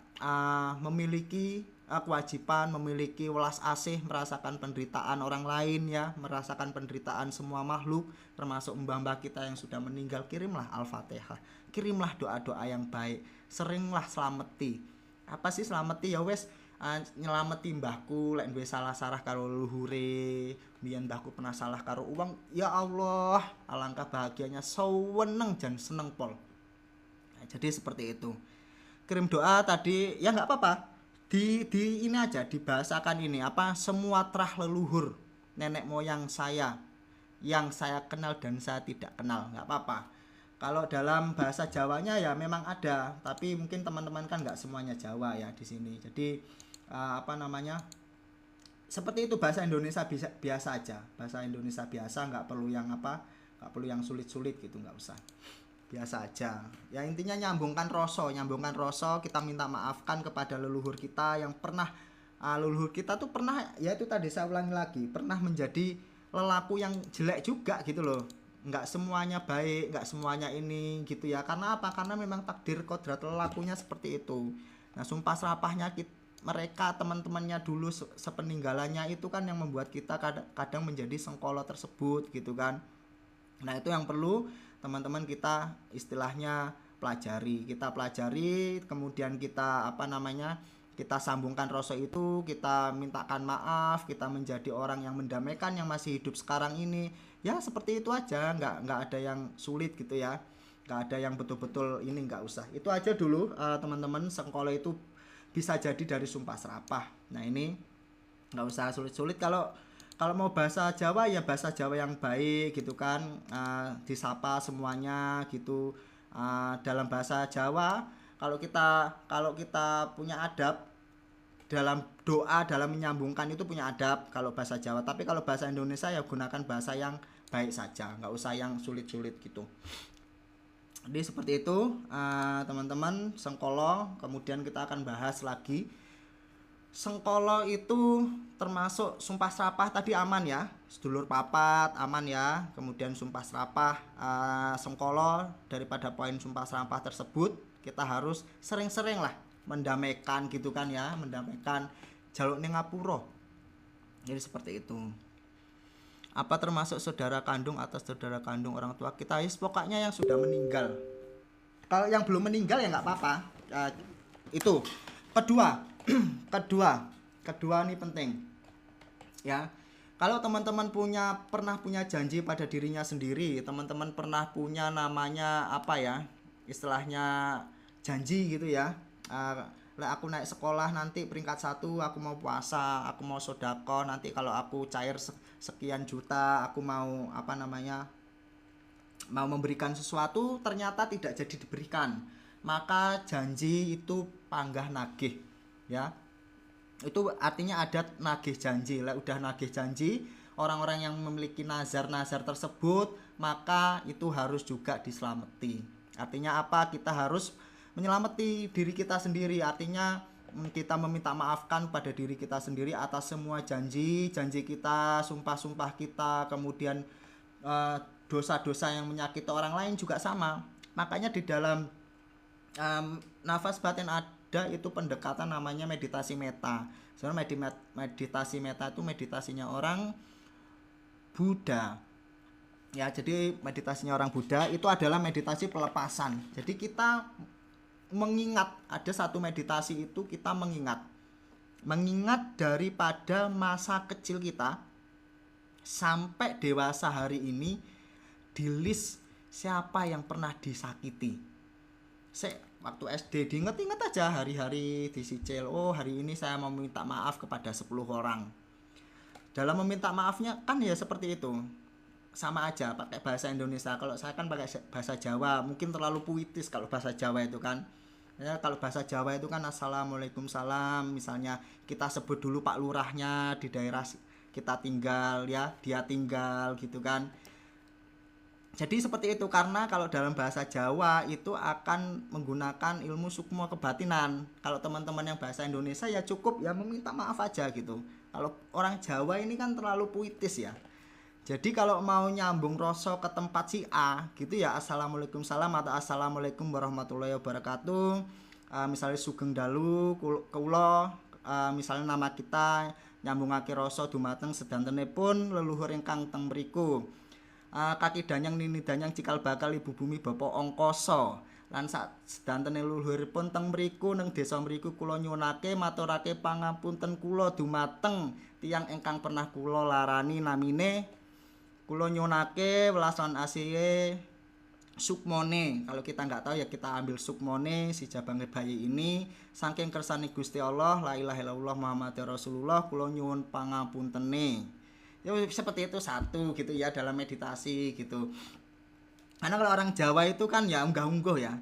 memiliki kewajiban, memiliki welas asih, merasakan penderitaan orang lain ya, merasakan penderitaan semua makhluk, termasuk mbah-mbah kita yang sudah meninggal. Kirimlah Al-Fatihah, kirimlah doa-doa yang baik, seringlah selameti. Apa sih selameti ya wes, nyelameti mbahku lek duwe salah-salah karo leluhure, biyen mbahku pernah salah karo uang, ya Allah, alangkah bahagianya, seneng jan seneng pol. Nah, jadi seperti itu. Kirim doa tadi ya nggak apa-apa, di ini aja dibahasakan ini apa, semua terah leluhur nenek moyang saya yang saya kenal dan saya tidak kenal, nggak apa-apa. Kalau dalam bahasa Jawanya ya memang ada, tapi mungkin teman-teman kan nggak semuanya Jawa ya di sini, jadi apa namanya, seperti itu, bahasa Indonesia biasa aja, bahasa Indonesia biasa, nggak perlu yang apa, nggak perlu yang sulit-sulit gitu, nggak usah, biasa aja ya. Intinya nyambungkan rasa, kita minta maafkan kepada leluhur kita yang pernah leluhur kita tuh pernah, ya itu tadi saya ulangi lagi, pernah menjadi lelaku yang jelek juga gitu loh, nggak semuanya baik, nggak semuanya ini gitu ya, karena apa, karena memang takdir kodrat lelakunya seperti itu. Nah sumpah serapahnya mereka teman-temannya dulu sepeninggalannya itu kan yang membuat kita kadang menjadi sengkolo tersebut gitu kan. Nah itu yang perlu teman-teman kita istilahnya pelajari, kemudian kita apa namanya, kita sambungkan rasa itu, kita mintakan maaf, kita menjadi orang yang mendamaikan yang masih hidup sekarang ini ya, seperti itu aja, nggak ada yang sulit gitu ya, nggak ada yang betul-betul ini, nggak usah, itu aja dulu teman-teman. Sengkolo itu bisa jadi dari sumpah serapah. Nah ini nggak usah sulit-sulit, kalau mau bahasa Jawa ya bahasa Jawa yang baik gitu kan, disapa semuanya gitu. Dalam bahasa Jawa kalau kita punya adab dalam doa, dalam menyambungkan itu punya adab kalau bahasa Jawa, tapi kalau bahasa Indonesia ya gunakan bahasa yang baik saja, nggak usah yang sulit-sulit gitu. Jadi seperti itu teman-teman, sengkolo. Kemudian kita akan bahas lagi sengkolo itu termasuk sumpah serapah tadi, aman ya, sedulur papat aman ya. Kemudian sumpah serapah sengkolo, daripada poin sumpah serapah tersebut kita harus sering-sering lah mendamaikan gitu kan ya, mendamaikan jaluk ning ngapura. Jadi seperti itu. Apa termasuk saudara kandung atau saudara kandung orang tua kita, pokoknya yang sudah meninggal. Kalau yang belum meninggal ya nggak apa-apa. Itu kedua ini penting ya. Kalau teman-teman pernah punya janji pada dirinya sendiri, teman-teman pernah punya namanya apa ya, istilahnya janji gitu ya, aku naik sekolah nanti peringkat 1 aku mau puasa, aku mau sodako, nanti kalau aku cair sekian juta aku mau apa namanya, mau memberikan sesuatu, ternyata tidak jadi diberikan, maka janji itu panggah nagih ya. Itu artinya adat nagih janji. Udah nagih janji, orang-orang yang memiliki nazar tersebut maka itu harus juga diselamati. Artinya apa? Kita harus menyelamati diri kita sendiri. Artinya kita meminta maafkan pada diri kita sendiri atas semua janji kita, sumpah-sumpah kita, kemudian dosa-dosa yang menyakiti orang lain juga sama. Makanya di dalam nafas batin ada itu pendekatan namanya meditasi meta. Sebenarnya meditasi meta itu meditasinya orang Buddha. Ya, jadi meditasinya orang Buddha itu adalah meditasi pelepasan. Jadi kita mengingat, ada satu meditasi itu kita mengingat daripada masa kecil kita sampai dewasa hari ini, di list siapa yang pernah disakiti. Waktu SD diinget-inget aja, hari-hari disicil, oh hari ini saya mau minta maaf kepada 10 orang. Dalam meminta maafnya kan ya seperti itu, sama aja pakai bahasa Indonesia. Kalau saya kan pakai bahasa Jawa, mungkin terlalu puitis kalau bahasa Jawa itu kan ya. Kalau bahasa Jawa itu kan assalamualaikum salam, misalnya kita sebut dulu Pak Lurahnya di daerah kita tinggal ya, dia tinggal gitu kan. Jadi seperti itu, karena kalau dalam bahasa Jawa itu akan menggunakan ilmu sukma kebatinan. Kalau teman-teman yang bahasa Indonesia ya cukup ya meminta maaf aja gitu. Kalau orang Jawa ini kan terlalu puitis ya. Jadi kalau mau nyambung rasa ke tempat si A gitu ya, assalamualaikum salam atau assalamualaikum warahmatullahi wabarakatuh. Misalnya sugeng dalu kula, misalnya nama kita nyambungake rasa dumateng sedantenipun leluhur ingkang teng mriku. Kaki danyang nini danyang cikal bakal ibu bumi bapak angkasa lan sak sedantene leluhuripun teng mriku neng desa mriku kula nyuwunake maturake pangapunten kula dumateng tiyang ingkang pernah kula larani namine. Kula nyuwunake welas lan asihe sukmone. Kalau kita nggak tahu ya kita ambil sukmone si jabange bayi ini saking kersane Gusti Allah, la ilaha illallah Muhammadur Rasulullah, kula nyuwun pangapuntene. Ya seperti itu satu gitu ya dalam meditasi gitu. Karena kalau orang Jawa itu kan ya unggah-ungguh ya.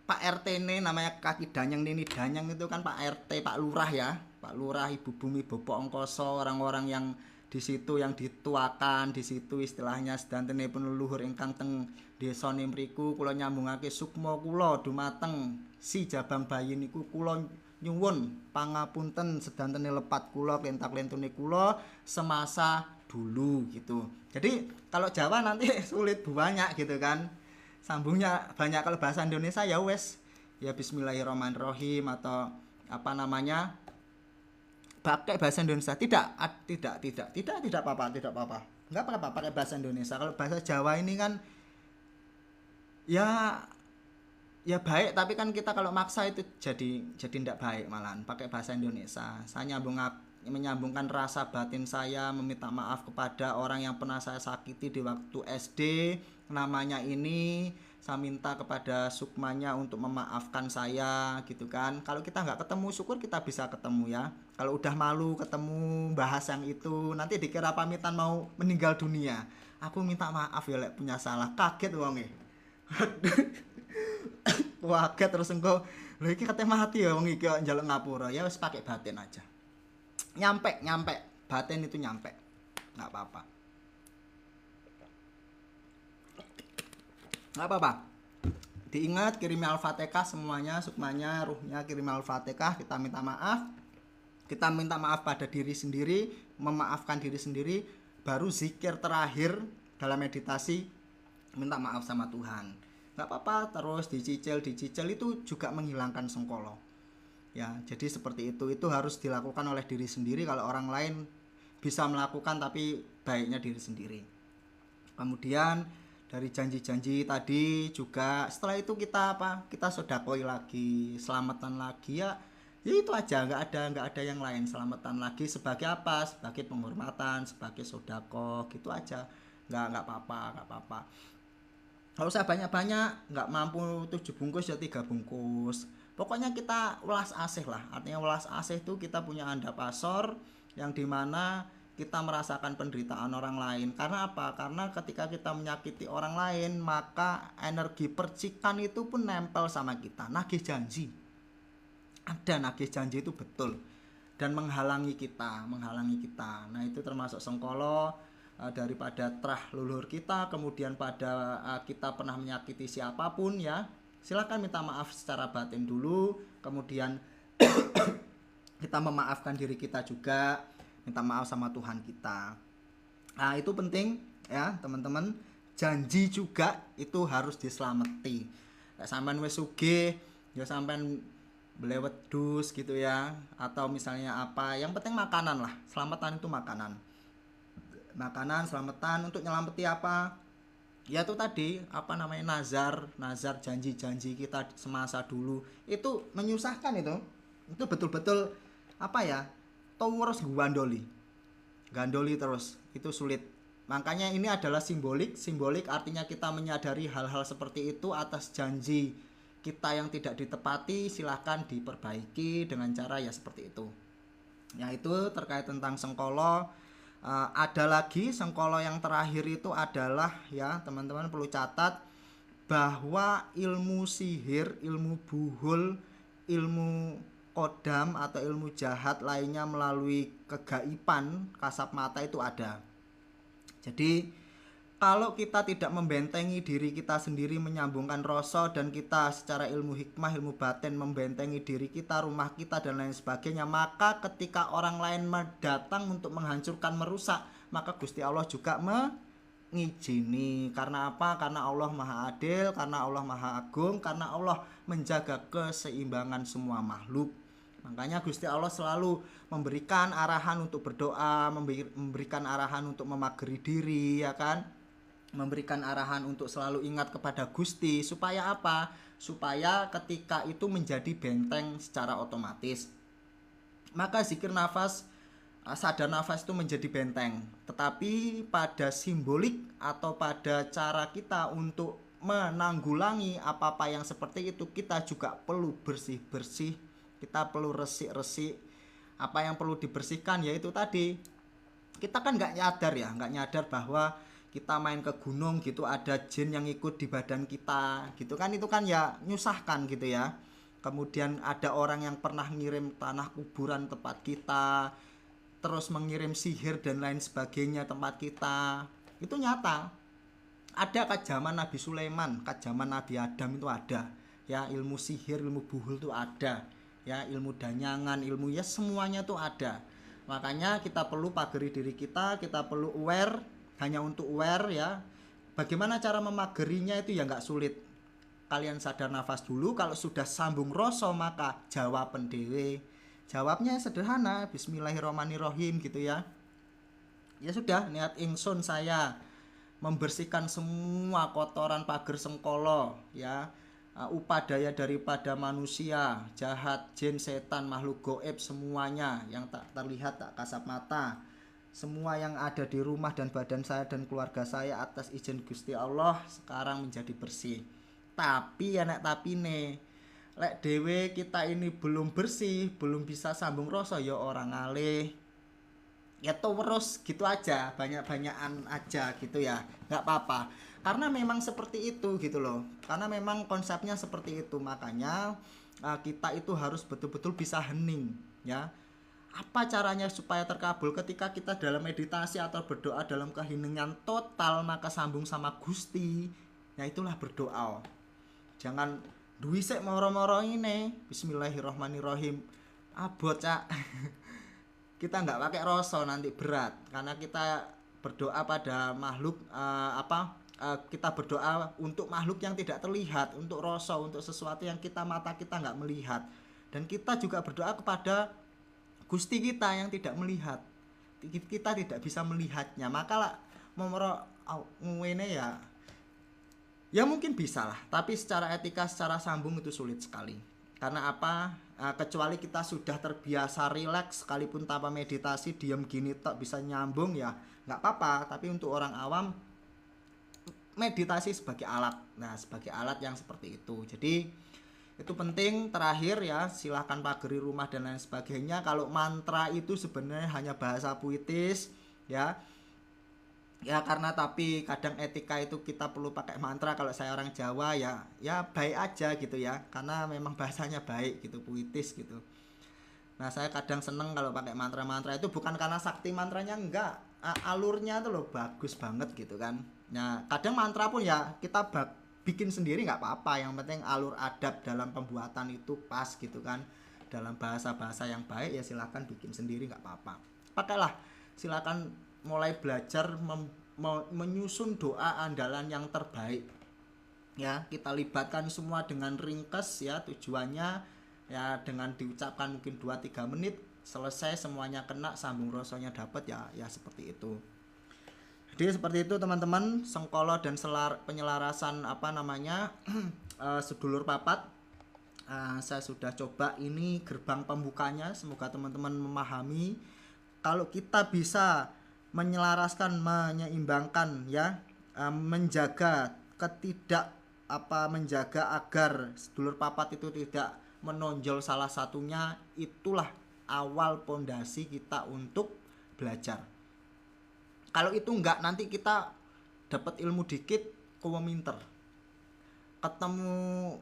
Pak RT ini namanya kaki danyang nini danyang itu kan Pak RT, Pak Lurah ya. Pak Lurah, Ibu Bumi, Bapak Angkasa, orang-orang yang di situ yang dituakan di situ istilahnya sedantenipun leluhur ingkang teng desa mriku kula nyambungake sukma kula dumateng si jabang bayi niku kula nyuwun pangapunten sedantene lepat kula kentak-lentune kula semasa dulu gitu. Jadi kalau Jawa nanti sulit banyak gitu kan. Sambungnya banyak. Kalau bahasa Indonesia ya wes ya bismillahirrahmanirrahim atau apa namanya? Pakai bahasa Indonesia. Tidak apa-apa. Enggak apa-apa pakai bahasa Indonesia. Kalau bahasa Jawa ini kan ya baik, tapi kan kita kalau maksa itu jadi tidak baik, malahan pakai bahasa Indonesia. Saya menyambungkan rasa batin saya meminta maaf kepada orang yang pernah saya sakiti di waktu SD, namanya ini saya minta kepada sukmanya untuk memaafkan saya gitu kan. Kalau kita nggak ketemu syukur kita bisa ketemu ya. Kalau udah malu ketemu bahas yang itu nanti dikira pamitan mau meninggal dunia. Aku minta maaf ya lek punya salah, kaget wonge. Waget terus engko lho iki kate mati ya wong iki njaluk ngapura. Ya wis pakai batin aja. Nyampe batin itu nyampe. Enggak apa-apa. Enggak apa-apa. Diingat kirimi Al-Fatihah semuanya, sukmanya, ruhnya kirimi Al-Fatihah, kita minta maaf. Kita minta maaf pada diri sendiri, memaafkan diri sendiri, baru zikir terakhir dalam meditasi minta maaf sama Tuhan. Nggak apa-apa, terus dicicil itu juga menghilangkan sengkolo ya. Jadi seperti itu harus dilakukan oleh diri sendiri. Kalau orang lain bisa melakukan, tapi baiknya diri sendiri. Kemudian dari janji-janji tadi juga setelah itu kita sedekah lagi, selamatan lagi ya itu aja, nggak ada yang lain. Selamatan lagi sebagai apa? Sebagai penghormatan, sebagai sedekah gitu aja. Nggak apa-apa. Kalau usah banyak-banyak, nggak mampu 7 bungkus ya 3 bungkus. Pokoknya kita welas asih lah. Artinya welas asih itu kita punya andapasor yang dimana kita merasakan penderitaan orang lain. Karena apa? Karena ketika kita menyakiti orang lain, maka energi percikan itu pun nempel sama kita. Nagih janji. Ada nagih janji itu betul. Dan menghalangi kita. Nah itu termasuk sengkolo. daripada terah leluhur kita, kemudian pada kita pernah menyakiti siapapun ya, silakan minta maaf secara batin dulu, kemudian kita memaafkan diri kita juga, minta maaf sama Tuhan kita. Nah itu penting ya teman-teman. Janji juga itu harus diselamati. Sampean wis sugih ya sampean beli wedhus gitu ya, atau misalnya apa, yang penting makanan lah. Selamatan itu makanan, selamatan untuk nyelameti apa ya, itu tadi apa namanya, nazar janji-janji kita semasa dulu itu menyusahkan. Itu betul-betul apa ya, terus gandoli terus, itu sulit. Makanya ini adalah simbolik artinya kita menyadari hal-hal seperti itu atas janji kita yang tidak ditepati, silahkan diperbaiki dengan cara ya seperti itu. Ya itu terkait tentang sengkolo. Ada lagi sengkolo yang terakhir itu adalah ya teman-teman perlu catat bahwa ilmu sihir, ilmu buhul, ilmu kodam atau ilmu jahat lainnya melalui kegaiban kasat mata itu ada. Jadi kalau kita tidak membentengi diri kita sendiri, menyambungkan rasa, dan kita secara ilmu hikmah, ilmu batin membentengi diri kita, rumah kita dan lain sebagainya, maka ketika orang lain datang untuk menghancurkan, merusak, maka Gusti Allah juga mengizini. Karena apa? Karena Allah Maha Adil, karena Allah Maha Agung, karena Allah menjaga keseimbangan semua makhluk. Makanya Gusti Allah selalu memberikan arahan untuk berdoa, memberikan arahan untuk memagari diri, ya kan? Memberikan arahan untuk selalu ingat kepada Gusti. Supaya apa? Supaya ketika itu menjadi benteng secara otomatis. Maka zikir nafas, sadar nafas itu menjadi benteng. Tetapi pada simbolik atau pada cara kita untuk menanggulangi apa-apa yang seperti itu, kita juga perlu bersih-bersih, kita perlu resik-resik. Apa yang perlu dibersihkan yaitu tadi, kita kan nggak nyadar bahwa kita main ke gunung gitu ada jin yang ikut di badan kita gitu kan, itu kan ya nyusahkan gitu ya. Kemudian ada orang yang pernah ngirim tanah kuburan tempat kita, terus mengirim sihir dan lain sebagainya tempat kita, itu nyata. Ada kejaman Nabi Sulaiman, kejaman Nabi Adam itu ada ya, ilmu sihir, ilmu buhul itu ada ya, ilmu danyangan, ilmu ya semuanya tuh ada. Makanya kita perlu pagari diri kita perlu aware. Hanya untuk aware ya. Bagaimana cara memagerinya itu ya nggak sulit. Kalian sadar nafas dulu, kalau sudah sambung rasa maka jawaban dewe. Jawabnya sederhana, bismillahirrahmanirrahim gitu ya. Ya sudah, niat ingsun saya membersihkan semua kotoran pager sengkolo ya, upadaya daripada manusia, jahat, jin, setan, makhluk goib semuanya yang tak terlihat, tak kasat mata. Semua yang ada di rumah dan badan saya dan keluarga saya atas izin Gusti Allah sekarang menjadi bersih. Tapi ya nek tapi nih, lek dewe kita ini belum bersih, belum bisa sambung rasa ya orang ngalih. Ya terus gitu aja, banyak-banyakan aja gitu ya, nggak apa-apa. Karena memang seperti itu gitu loh. Karena memang konsepnya seperti itu, makanya kita itu harus betul-betul bisa hening ya. Apa caranya supaya terkabul? Ketika kita dalam meditasi atau berdoa dalam keheningan total, maka sambung sama Gusti. Ya itulah berdoa. Jangan duwisik moro-moro ini. Bismillahirrahmanirrahim. Abot cak. Kita nggak pakai rasa nanti berat. Karena kita berdoa pada makhluk kita berdoa untuk makhluk yang tidak terlihat, untuk rasa, untuk sesuatu yang mata kita nggak melihat. Dan kita juga berdoa kepada Gusti kita yang tidak melihat, kita tidak bisa melihatnya. Maka lah momoro ngene ya mungkin bisa lah, tapi secara etika, secara sambung itu sulit sekali. Karena apa? Kecuali kita sudah terbiasa rileks, sekalipun tanpa meditasi, diam gini tak bisa nyambung ya nggak apa-apa. Tapi untuk orang awam, meditasi sebagai alat, sebagai alat yang seperti itu. Jadi itu penting. Terakhir ya, silahkan pagari rumah dan lain sebagainya. Kalau mantra itu sebenarnya hanya bahasa puitis ya karena tapi kadang etika itu kita perlu pakai mantra. Kalau saya orang Jawa ya baik aja gitu ya, karena memang bahasanya baik gitu, puitis gitu. Nah saya kadang seneng kalau pakai mantra-mantra itu, bukan karena sakti mantranya, enggak, alurnya tuh loh bagus banget gitu kan. Nah kadang mantra pun ya kita bikin sendiri nggak apa-apa, yang penting alur adab dalam pembuatan itu pas gitu kan, dalam bahasa-bahasa yang baik ya silahkan bikin sendiri nggak apa-apa, pakailah, silakan mulai belajar menyusun doa andalan yang terbaik ya, kita libatkan semua dengan ringkes ya, tujuannya ya dengan diucapkan mungkin 2-3 menit selesai semuanya kena, sambung rasanya dapat ya, ya seperti itu. Jadi seperti itu teman-teman, sengkolo dan penyelarasan apa namanya sedulur papat. Saya sudah coba, ini gerbang pembukanya, semoga teman-teman memahami. Kalau kita bisa menyelaraskan, menyeimbangkan ya, menjaga menjaga agar sedulur papat itu tidak menonjol salah satunya, itulah awal pondasi kita untuk belajar. Kalau itu enggak, nanti kita dapat ilmu dikit minter, ketemu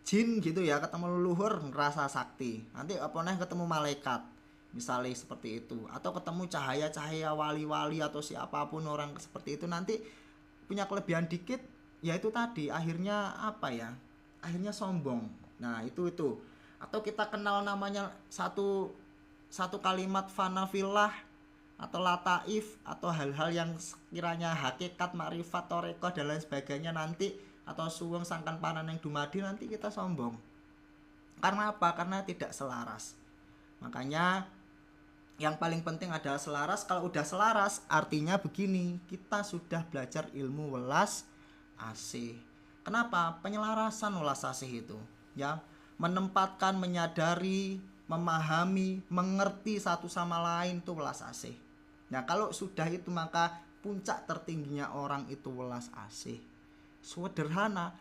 jin gitu ya, ketemu leluhur ngerasa sakti, nanti apa nih ketemu malaikat misalnya seperti itu, atau ketemu cahaya-cahaya wali-wali atau siapapun orang seperti itu, nanti punya kelebihan dikit ya itu tadi, akhirnya apa ya, akhirnya sombong. Nah itu atau kita kenal namanya satu kalimat fanafillah atau lataif atau hal-hal yang sekiranya hakikat, makrifat, toreko dan lain sebagainya nanti, atau suweng sangkan panan yang dumadi, nanti kita sombong. Karena apa? Karena tidak selaras. Makanya yang paling penting adalah selaras. Kalau udah selaras artinya begini, kita sudah belajar ilmu welas asih. Kenapa? Penyelarasan welas asih itu ya, menempatkan, menyadari, memahami, mengerti satu sama lain, itu welas asih. Nah kalau sudah itu, maka puncak tertingginya orang itu welas asih. Sederhana.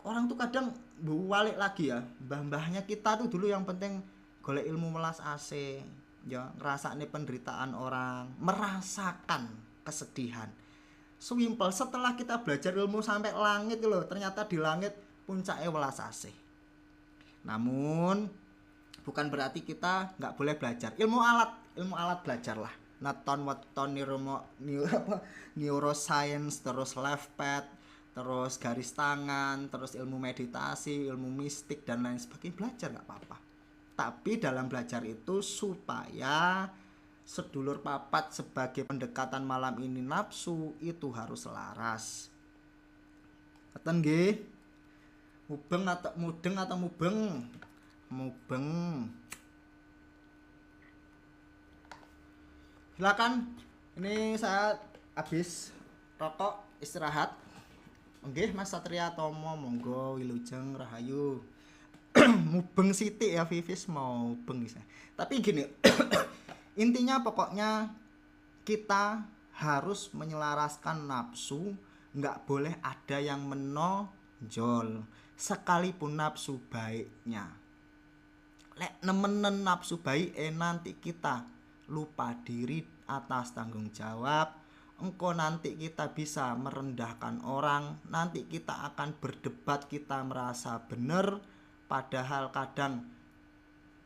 Orang tuh kadang balik lagi ya, mbah-mbahnya kita tuh dulu yang penting golek ilmu welas asih ya, ngrasakne penderitaan orang, merasakan kesedihan. Swimpel, setelah kita belajar ilmu sampai langit loh, ternyata di langit puncaknya welas asih. Namun bukan berarti kita nggak boleh belajar ilmu alat belajarlah, naton weton neuroscience, terus left pad, terus garis tangan, terus ilmu meditasi, ilmu mistik dan lain sebagainya, belajar nggak apa-apa. Tapi dalam belajar itu supaya sedulur papat sebagai pendekatan malam ini nafsu itu harus selaras. Keten nggih? Mubeng atau mudeng atau mubeng? Mubeng. Silakan, ini saya habis rokok istirahat. Nggih Mas Satria Tomo, monggo wilujeng rahayu. Mubeng sithik ya Vivis, mau beng. Tapi gini, intinya pokoknya kita harus menyelaraskan nafsu, nggak boleh ada yang menonjol sekalipun nafsu baiknya. Lek nemenen nafsu baik, nanti kita lupa diri atas tanggung jawab. Engkau nanti kita bisa merendahkan orang, nanti kita akan berdebat, kita merasa benar, padahal kadang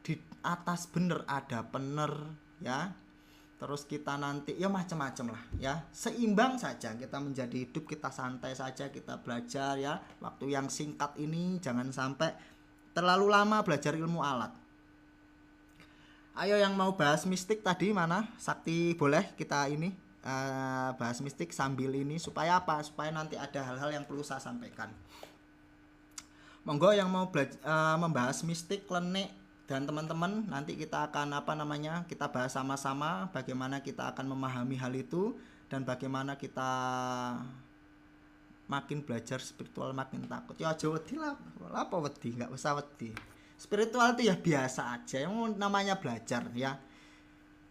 di atas benar ada benar ya. Terus kita nanti ya macam-macam lah ya, seimbang saja kita menjadi hidup, kita santai saja, kita belajar ya, waktu yang singkat ini jangan sampai terlalu lama belajar ilmu alat. Ayo yang mau bahas mistik tadi mana? Sakti, boleh kita ini bahas mistik sambil ini, supaya apa? Supaya nanti ada hal-hal yang perlu saya sampaikan. Monggo yang mau membahas mistik, klenik dan teman-teman, nanti kita akan kita bahas sama-sama bagaimana kita akan memahami hal itu dan bagaimana kita makin belajar spiritual makin takut. Ya aja wedi lah, apa wedi, enggak usah wedi. Spiritual itu ya biasa aja, yang namanya belajar ya.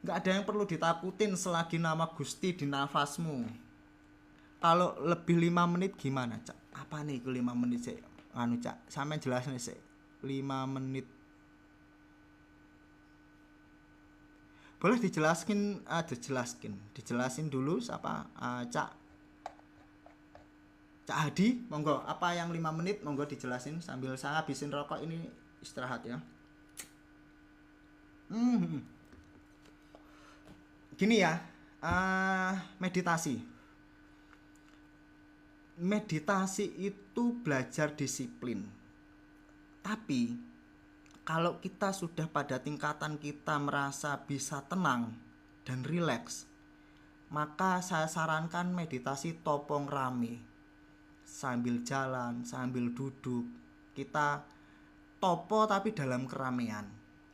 Enggak ada yang perlu ditakutin selagi nama Gusti di nafasmu. Kalau lebih 5 menit gimana, Cak? Apa nih 5 menit sih? Cak, sampe jelasin sih. 5 menit. Boleh dijelasin dulu siapa? Cak Hadi, monggo. Apa yang 5 menit monggo dijelasin sambil saya habisin rokok ini, istirahat ya. Gini ya, Meditasi. Meditasi itu belajar disiplin. Tapi kalau kita sudah pada tingkatan kita merasa bisa tenang dan rileks, maka saya sarankan meditasi topong rame. Sambil jalan, sambil duduk, kita topo tapi dalam keramaian.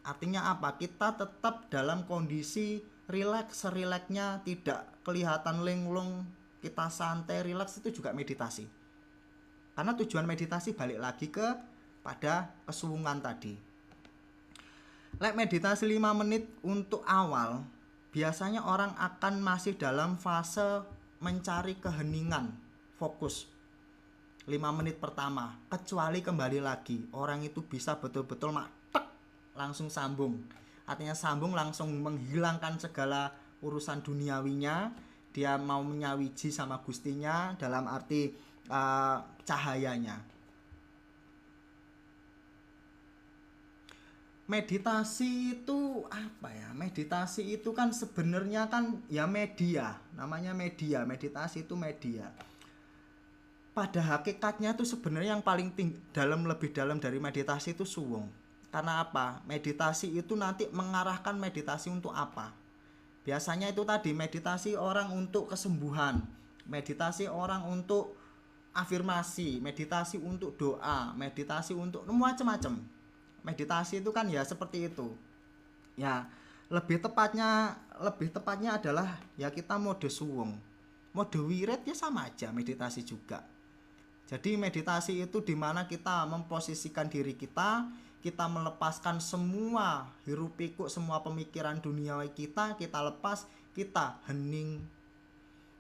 Artinya apa? Kita tetap dalam kondisi rileks, serileksnya, tidak kelihatan linglung, kita santai, rileks, itu juga meditasi. Karena tujuan meditasi balik lagi ke pada kesuwungan tadi. Meditasi 5 menit untuk awal, biasanya orang akan masih dalam fase mencari keheningan, fokus 5 menit pertama. Kecuali kembali lagi, orang itu bisa betul-betul langsung sambung. Artinya sambung langsung menghilangkan segala urusan duniawinya. Dia mau menyawiji sama Gustinya dalam arti cahayanya. Meditasi itu apa ya? Meditasi itu kan sebenarnya kan ya media. Namanya media. Meditasi itu media. Pada hakikatnya itu sebenarnya yang paling lebih dalam dari meditasi itu suwung. Karena apa? Meditasi itu nanti mengarahkan meditasi untuk apa? Biasanya itu tadi meditasi orang untuk kesembuhan, meditasi orang untuk afirmasi, meditasi untuk doa, meditasi untuk macam-macam. Meditasi itu kan ya seperti itu. Ya, lebih tepatnya adalah ya kita mode suwung. Mode wirid ya sama aja meditasi juga. Jadi meditasi itu dimana kita memposisikan diri kita melepaskan semua hiruk pikuk, semua pemikiran duniawi kita lepas, kita hening,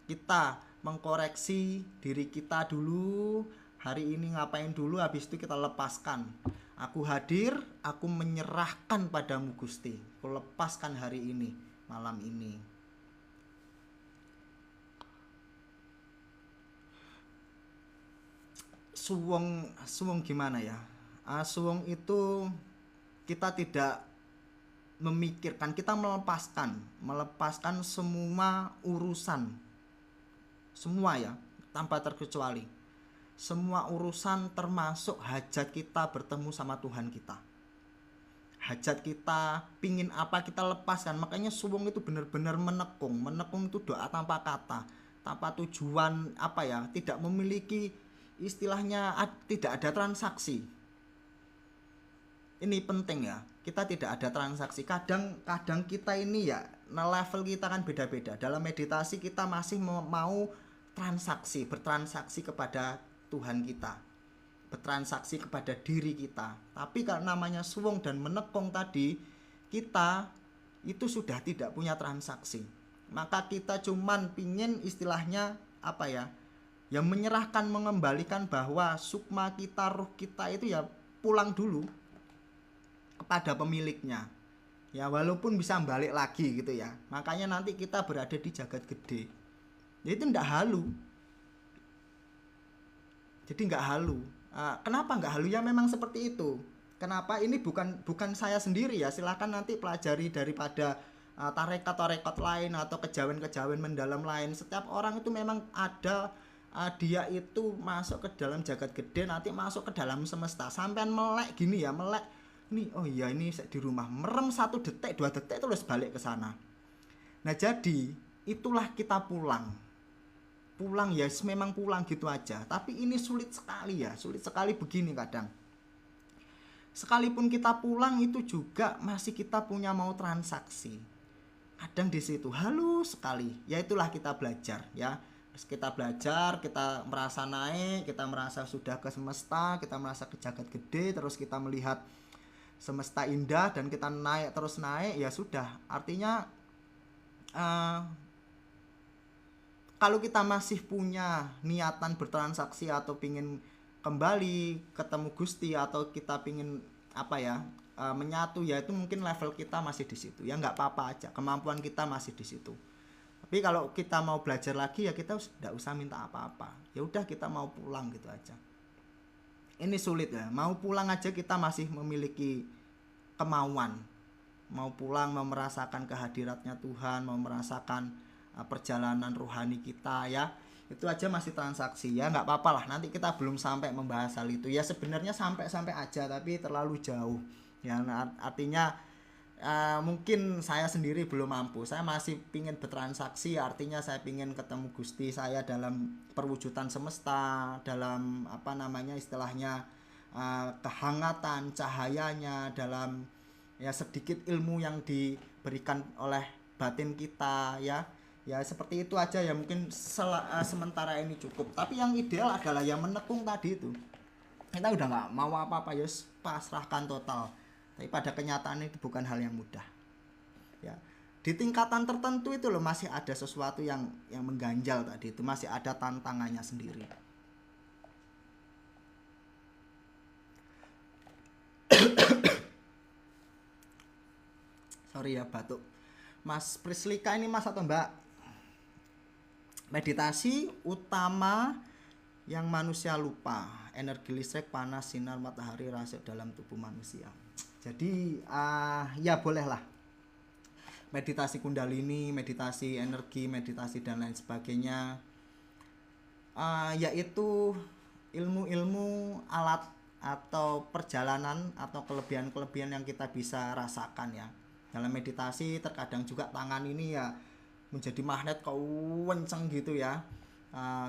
kita mengkoreksi diri kita dulu, hari ini ngapain dulu, habis itu kita lepaskan. Aku hadir, aku menyerahkan padamu Gusti, aku lepaskan hari ini, malam ini. Suwung gimana ya? Suwung itu kita tidak memikirkan, kita melepaskan semua urusan, semua ya, tanpa terkecuali. Semua urusan termasuk hajat kita bertemu sama Tuhan kita. Hajat kita, pingin apa kita lepaskan. Makanya suwung itu benar-benar menekung. Menekung itu doa tanpa kata, tanpa tujuan apa ya, tidak memiliki istilahnya, tidak ada transaksi. Ini penting ya, kita tidak ada transaksi. Kadang kita ini ya, level kita kan beda-beda. Dalam meditasi kita masih mau bertransaksi kepada Tuhan kita, bertransaksi kepada diri kita. Tapi kalau namanya suwung dan menekung tadi, kita itu sudah tidak punya transaksi. Maka kita cuman pingin istilahnya apa ya, yang menyerahkan, mengembalikan bahwa sukma kita, ruh kita itu ya pulang dulu kepada pemiliknya. Ya walaupun bisa balik lagi gitu ya. Makanya nanti kita berada di jagat gede. Ya itu enggak halu. Jadi enggak halu. Kenapa enggak halu? Ya memang seperti itu. Kenapa? Ini bukan saya sendiri ya. Silakan nanti pelajari daripada tarekat lain atau kejawen mendalam lain. Setiap orang itu memang ada dia itu masuk ke dalam jagat gede, nanti masuk ke dalam semesta. Sampean melek gini ya, melek ini, oh iya ini di rumah, merem 1 detik 2 detik terus balik ke sana. Nah jadi itulah kita pulang ya, memang pulang gitu aja. Tapi ini sulit sekali begini kadang. Sekalipun kita pulang itu juga masih kita punya mau transaksi. Kadang di situ halus sekali. Ya itulah kita belajar ya. Kita belajar, kita merasa naik, kita merasa sudah ke semesta, kita merasa ke jagat gede, terus kita melihat semesta indah dan kita naik terus naik, ya sudah. Artinya kalau kita masih punya niatan bertransaksi atau pingin kembali ketemu Gusti atau kita pingin apa ya, menyatu, ya itu mungkin level kita masih di situ. Ya nggak apa-apa aja, kemampuan kita masih di situ. Tapi kalau kita mau belajar lagi ya kita tidak usah minta apa-apa. Ya udah kita mau pulang gitu aja. Ini sulit ya. Mau pulang aja kita masih memiliki kemauan. Mau pulang, mau merasakan kehadiratnya Tuhan, mau merasakan perjalanan rohani kita ya. Itu aja masih transaksi ya, nggak apa-apa lah, nanti kita belum sampai membahas hal itu ya. Sebenarnya sampai aja tapi terlalu jauh ya. Artinya mungkin saya sendiri belum mampu. Saya masih pingin bertransaksi, artinya saya pingin ketemu Gusti saya dalam perwujudan semesta, dalam apa namanya istilahnya kehangatan cahayanya, dalam ya sedikit ilmu yang diberikan oleh batin kita ya. Ya seperti itu aja ya, mungkin sementara ini cukup. Tapi yang ideal adalah yang menekung tadi itu. Kita udah nggak mau apa-apa, ya pasrahkan total. Tapi pada kenyataan itu bukan hal yang mudah. Ya, di tingkatan tertentu itu loh masih ada sesuatu yang mengganjal tadi itu, masih ada tantangannya sendiri. Sorry ya batuk. Mas Prislika ini Mas atau Mbak? Meditasi utama yang manusia lupa, energi listrik, panas, sinar matahari rasuk dalam tubuh manusia. Jadi ya bolehlah meditasi kundalini, meditasi energi, meditasi dan lain sebagainya, yaitu ilmu-ilmu alat atau perjalanan atau kelebihan-kelebihan yang kita bisa rasakan ya. Dalam meditasi terkadang juga tangan ini ya menjadi magnet kewenceng gitu ya.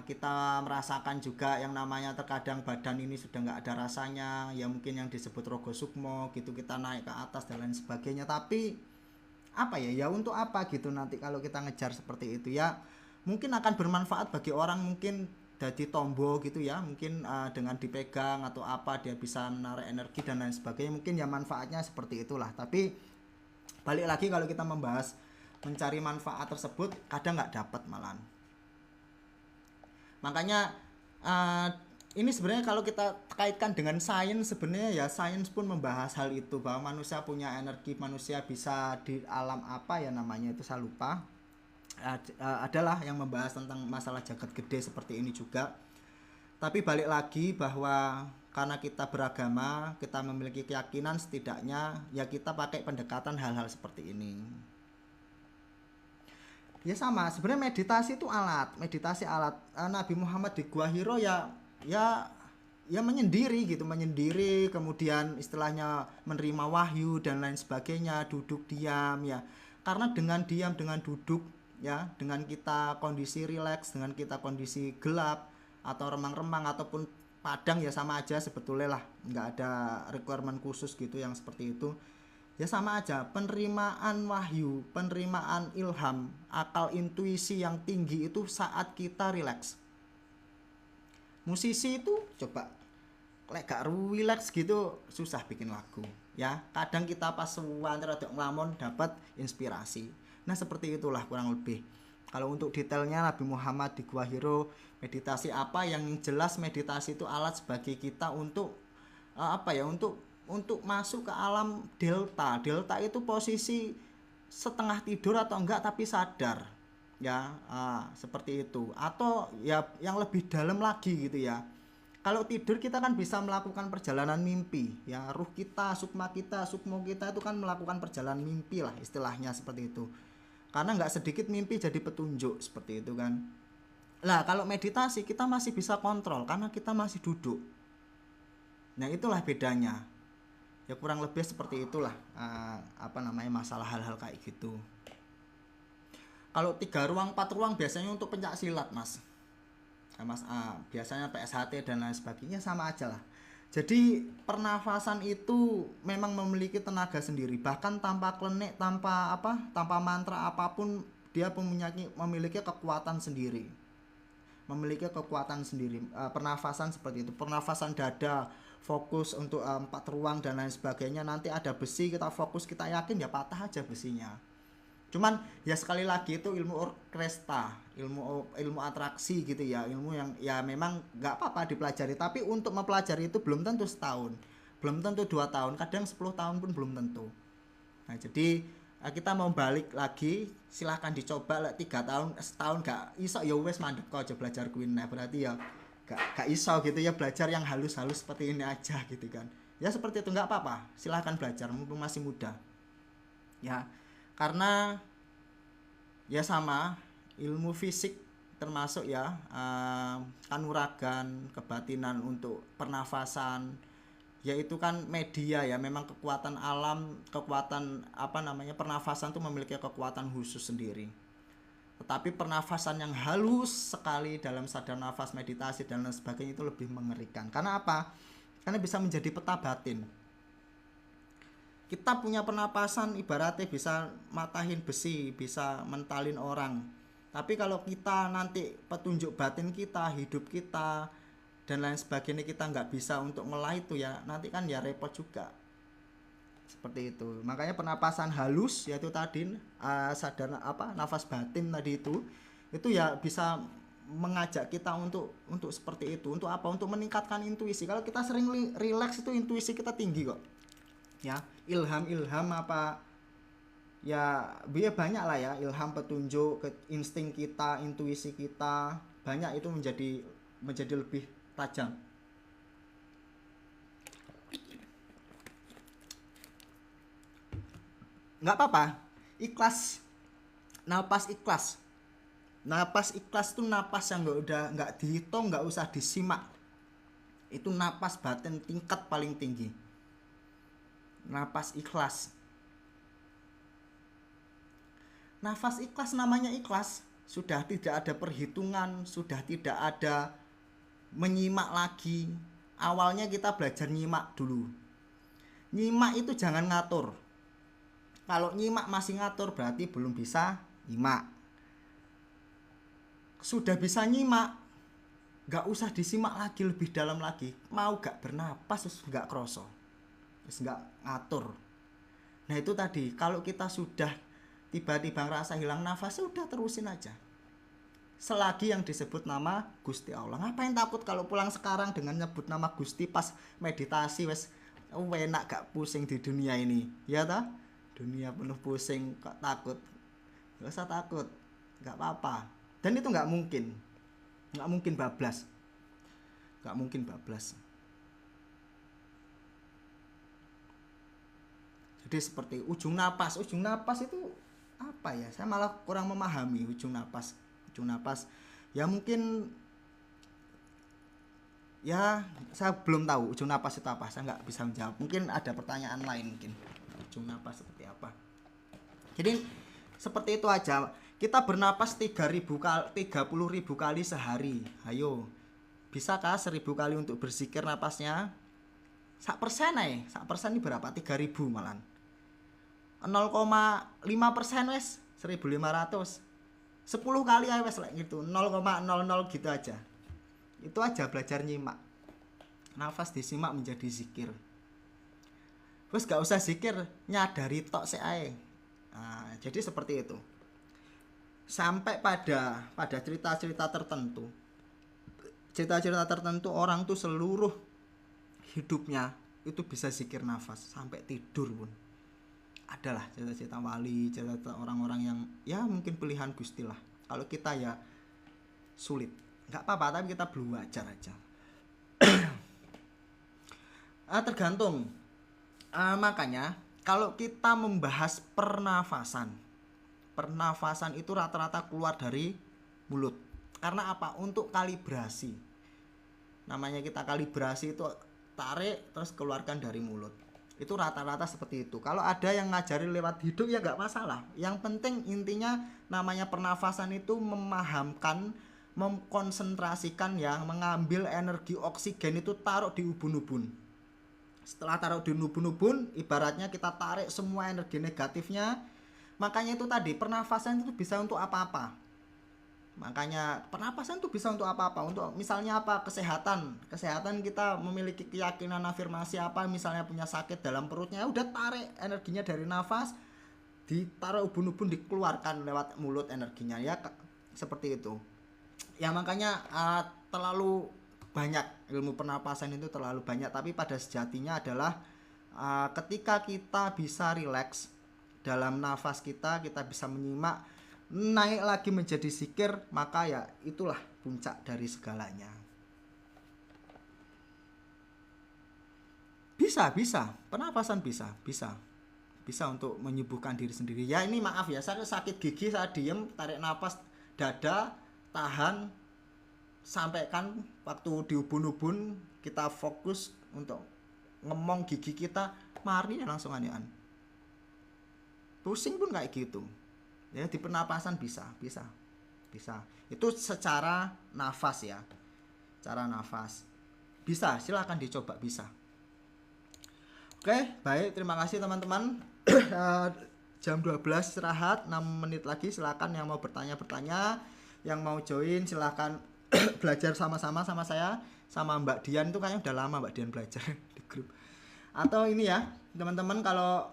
Kita merasakan juga yang namanya terkadang badan ini sudah nggak ada rasanya ya, mungkin yang disebut rogo sukmo gitu, kita naik ke atas dan lain sebagainya. Tapi apa ya untuk apa gitu nanti kalau kita ngejar seperti itu ya, mungkin akan bermanfaat bagi orang mungkin jadi tombo gitu ya, mungkin dengan dipegang atau apa dia bisa menarik energi dan lain sebagainya, mungkin ya manfaatnya seperti itulah. Tapi balik lagi kalau kita membahas mencari manfaat tersebut kadang nggak dapat malahan. Makanya ini sebenarnya kalau kita kaitkan dengan sains, sebenarnya ya sains pun membahas hal itu, bahwa manusia punya energi, manusia bisa di alam apa ya namanya itu saya lupa, adalah yang membahas tentang masalah jagat gede seperti ini juga. Tapi balik lagi bahwa karena kita beragama, kita memiliki keyakinan, setidaknya ya kita pakai pendekatan hal-hal seperti ini. Ya sama, sebenarnya meditasi itu alat, Nabi Muhammad di Gua Hiro ya menyendiri gitu, kemudian istilahnya menerima wahyu dan lain sebagainya, duduk diam ya. Karena dengan diam, dengan duduk ya, dengan kita kondisi rileks, dengan kita kondisi gelap atau remang-remang ataupun padang ya sama aja sebetulnya lah, nggak ada requirement khusus gitu yang seperti itu. Ya sama aja, penerimaan wahyu, penerimaan ilham, akal intuisi yang tinggi itu saat kita rileks. Musisi itu coba lek gak relax gitu susah bikin lagu ya. Kadang kita pas wanter atau ngelamun dapat inspirasi. Nah seperti itulah kurang lebih. Kalau untuk detailnya Nabi Muhammad di Gua Hiro meditasi apa, yang jelas meditasi itu alat sebagai kita untuk untuk masuk ke alam delta. Delta itu posisi setengah tidur atau enggak tapi sadar ya, seperti itu. Atau ya yang lebih dalam lagi gitu ya, kalau tidur kita kan bisa melakukan perjalanan mimpi ya, ruh kita, sukma kita, sukmo kita itu kan melakukan perjalanan mimpi lah istilahnya seperti itu. Karena enggak sedikit mimpi jadi petunjuk seperti itu kan. Lah kalau meditasi kita masih bisa kontrol karena kita masih duduk. Nah itulah bedanya. Ya kurang lebih seperti itulah masalah hal-hal kayak gitu. Kalau 3 ruang 4 ruang biasanya untuk pencak silat mas, biasanya PSHT dan lain sebagainya sama aja lah. Jadi pernafasan itu memang memiliki tenaga sendiri, bahkan tanpa klenik, tanpa mantra apapun, dia memiliki kekuatan sendiri. Pernafasan seperti itu, pernafasan dada fokus untuk 4 ruang dan lain sebagainya. Nanti ada besi, kita fokus, kita yakin ya patah aja besinya. Cuman ya sekali lagi itu ilmu orkestra, ilmu atraksi gitu ya, ilmu yang ya memang nggak apa-apa dipelajari. Tapi untuk mempelajari itu belum tentu setahun, belum tentu 2 tahun, kadang 10 tahun pun belum tentu. Nah jadi kita mau balik lagi, silahkan dicoba lah 3 tahun, setahun gak iso ya wes mandek kok aja belajar kuwi. Nah berarti ya gak iso gitu ya, belajar yang halus-halus seperti ini aja gitu kan. Ya seperti itu, nggak apa-apa, silahkan belajar mumpung masih muda ya. Karena ya sama, ilmu fisik termasuk ya kanuragan, kebatinan untuk pernafasan, yaitu kan media ya, memang kekuatan alam, kekuatan apa namanya pernafasan itu memiliki kekuatan khusus sendiri. Tetapi pernafasan yang halus sekali dalam sadar nafas, meditasi dan lain sebagainya itu lebih mengerikan. Karena apa? Karena bisa menjadi peta batin. Kita punya pernapasan ibaratnya bisa matahin besi, bisa mentalin orang. Tapi kalau kita nanti petunjuk batin kita, hidup kita dan lain sebagainya kita nggak bisa untuk ngolah itu ya, nanti kan ya repot juga. Seperti itu. Makanya pernapasan halus yaitu tadi sadar apa nafas batin tadi itu ya bisa mengajak kita untuk seperti itu. Untuk apa? Untuk meningkatkan intuisi. Kalau kita sering relax itu intuisi kita tinggi kok. Ya, ilham apa ya biar banyak lah ya, ilham, petunjuk, insting kita, intuisi kita banyak itu menjadi lebih tajam. Nggak apa-apa, ikhlas, napas ikhlas tuh napas yang nggak dihitung, nggak usah disimak, itu napas batin tingkat paling tinggi, napas ikhlas. Nafas ikhlas namanya ikhlas, sudah tidak ada perhitungan, sudah tidak ada menyimak lagi. Awalnya kita belajar nyimak dulu. Nyimak itu jangan ngatur. Kalau nyimak masih ngatur berarti belum bisa nyimak. Sudah bisa nyimak, gak usah disimak lagi lebih dalam lagi. Mau gak bernapas terus gak kroso, terus gak ngatur. Nah itu tadi, kalau kita sudah tiba-tiba ngerasa hilang nafas, udah terusin aja. Selagi yang disebut nama Gusti Allah. Ngapain takut kalau pulang sekarang dengan nyebut nama Gusti pas meditasi wes enak gak pusing di dunia ini. Ya ta? Dunia penuh pusing kok takut. Gak usah takut. Gak apa-apa. Dan itu gak mungkin. Gak mungkin bablas. Gak mungkin bablas. Jadi seperti ujung napas itu apa ya? Saya malah kurang memahami ujung napas. Ya mungkin ya saya belum tahu ujung napas itu apa. Saya nggak bisa menjawab. Mungkin ada pertanyaan lain mungkin. Ujung napas seperti apa? Jadi seperti itu aja. Kita bernapas 30.000 kali sehari. Ayo. Bisakah 1.000 kali untuk berzikir napasnya? 1% aja. 1% ini berapa? 3.000 malan. 0,5% wes 1.500. 10 kali aja wes gitu, 0,00 gitu aja. Itu aja belajar nyimak. Nafas disimak menjadi zikir. Terus gak usah zikir, nyadari tok sik ae. Nah, jadi seperti itu. Sampai pada cerita-cerita tertentu. Cerita-cerita tertentu orang tuh seluruh hidupnya itu bisa zikir nafas sampai tidur pun. Adalah cerita-cerita wali, cerita orang-orang yang ya mungkin pilihan Gusti lah. Kalau kita ya sulit, nggak apa-apa, tapi kita belajar aja. Tergantung. Makanya kalau kita membahas pernafasan itu rata-rata keluar dari mulut. Karena apa? Untuk kalibrasi. Namanya kita kalibrasi itu tarik terus keluarkan dari mulut. Itu rata-rata seperti itu. Kalau ada yang ngajarin lewat hidung ya nggak masalah. Yang penting intinya namanya pernafasan itu memahamkan, mengkonsentrasikan ya, mengambil energi oksigen itu taruh di ubun-ubun. Setelah taruh di ubun-ubun, ibaratnya kita tarik semua energi negatifnya. Makanya itu tadi, pernafasan itu bisa untuk apa-apa. Makanya pernapasan itu bisa untuk apa-apa. Untuk misalnya apa? Kesehatan kita memiliki keyakinan afirmasi apa, misalnya punya sakit dalam perutnya, udah tarik energinya dari nafas, ditaruh ubun-ubun, dikeluarkan lewat mulut energinya ya, seperti itu. Ya makanya terlalu banyak ilmu pernapasan itu terlalu banyak, tapi pada sejatinya adalah ketika kita bisa rileks dalam nafas kita bisa menyimak, naik lagi menjadi zikir, maka ya itulah puncak dari segalanya. Bisa pernapasan bisa untuk menyembuhkan diri sendiri. Ya ini maaf ya, saya sakit gigi, saya diem tarik napas dada, tahan, sampaikan waktu di ubun-ubun kita fokus untuk ngomong gigi kita, mari langsung anian. Pusing pun kayak gitu. Ya di pernapasan bisa. Itu secara nafas ya. Cara nafas. Bisa, silakan dicoba, bisa. Oke, baik, terima kasih teman-teman. Jam 12 istirahat, 6 menit lagi, silakan yang mau bertanya, yang mau join silakan belajar sama-sama sama saya, sama Mbak Dian. Itu kayaknya udah lama Mbak Dian belajar di grup. Atau ini ya, teman-teman kalau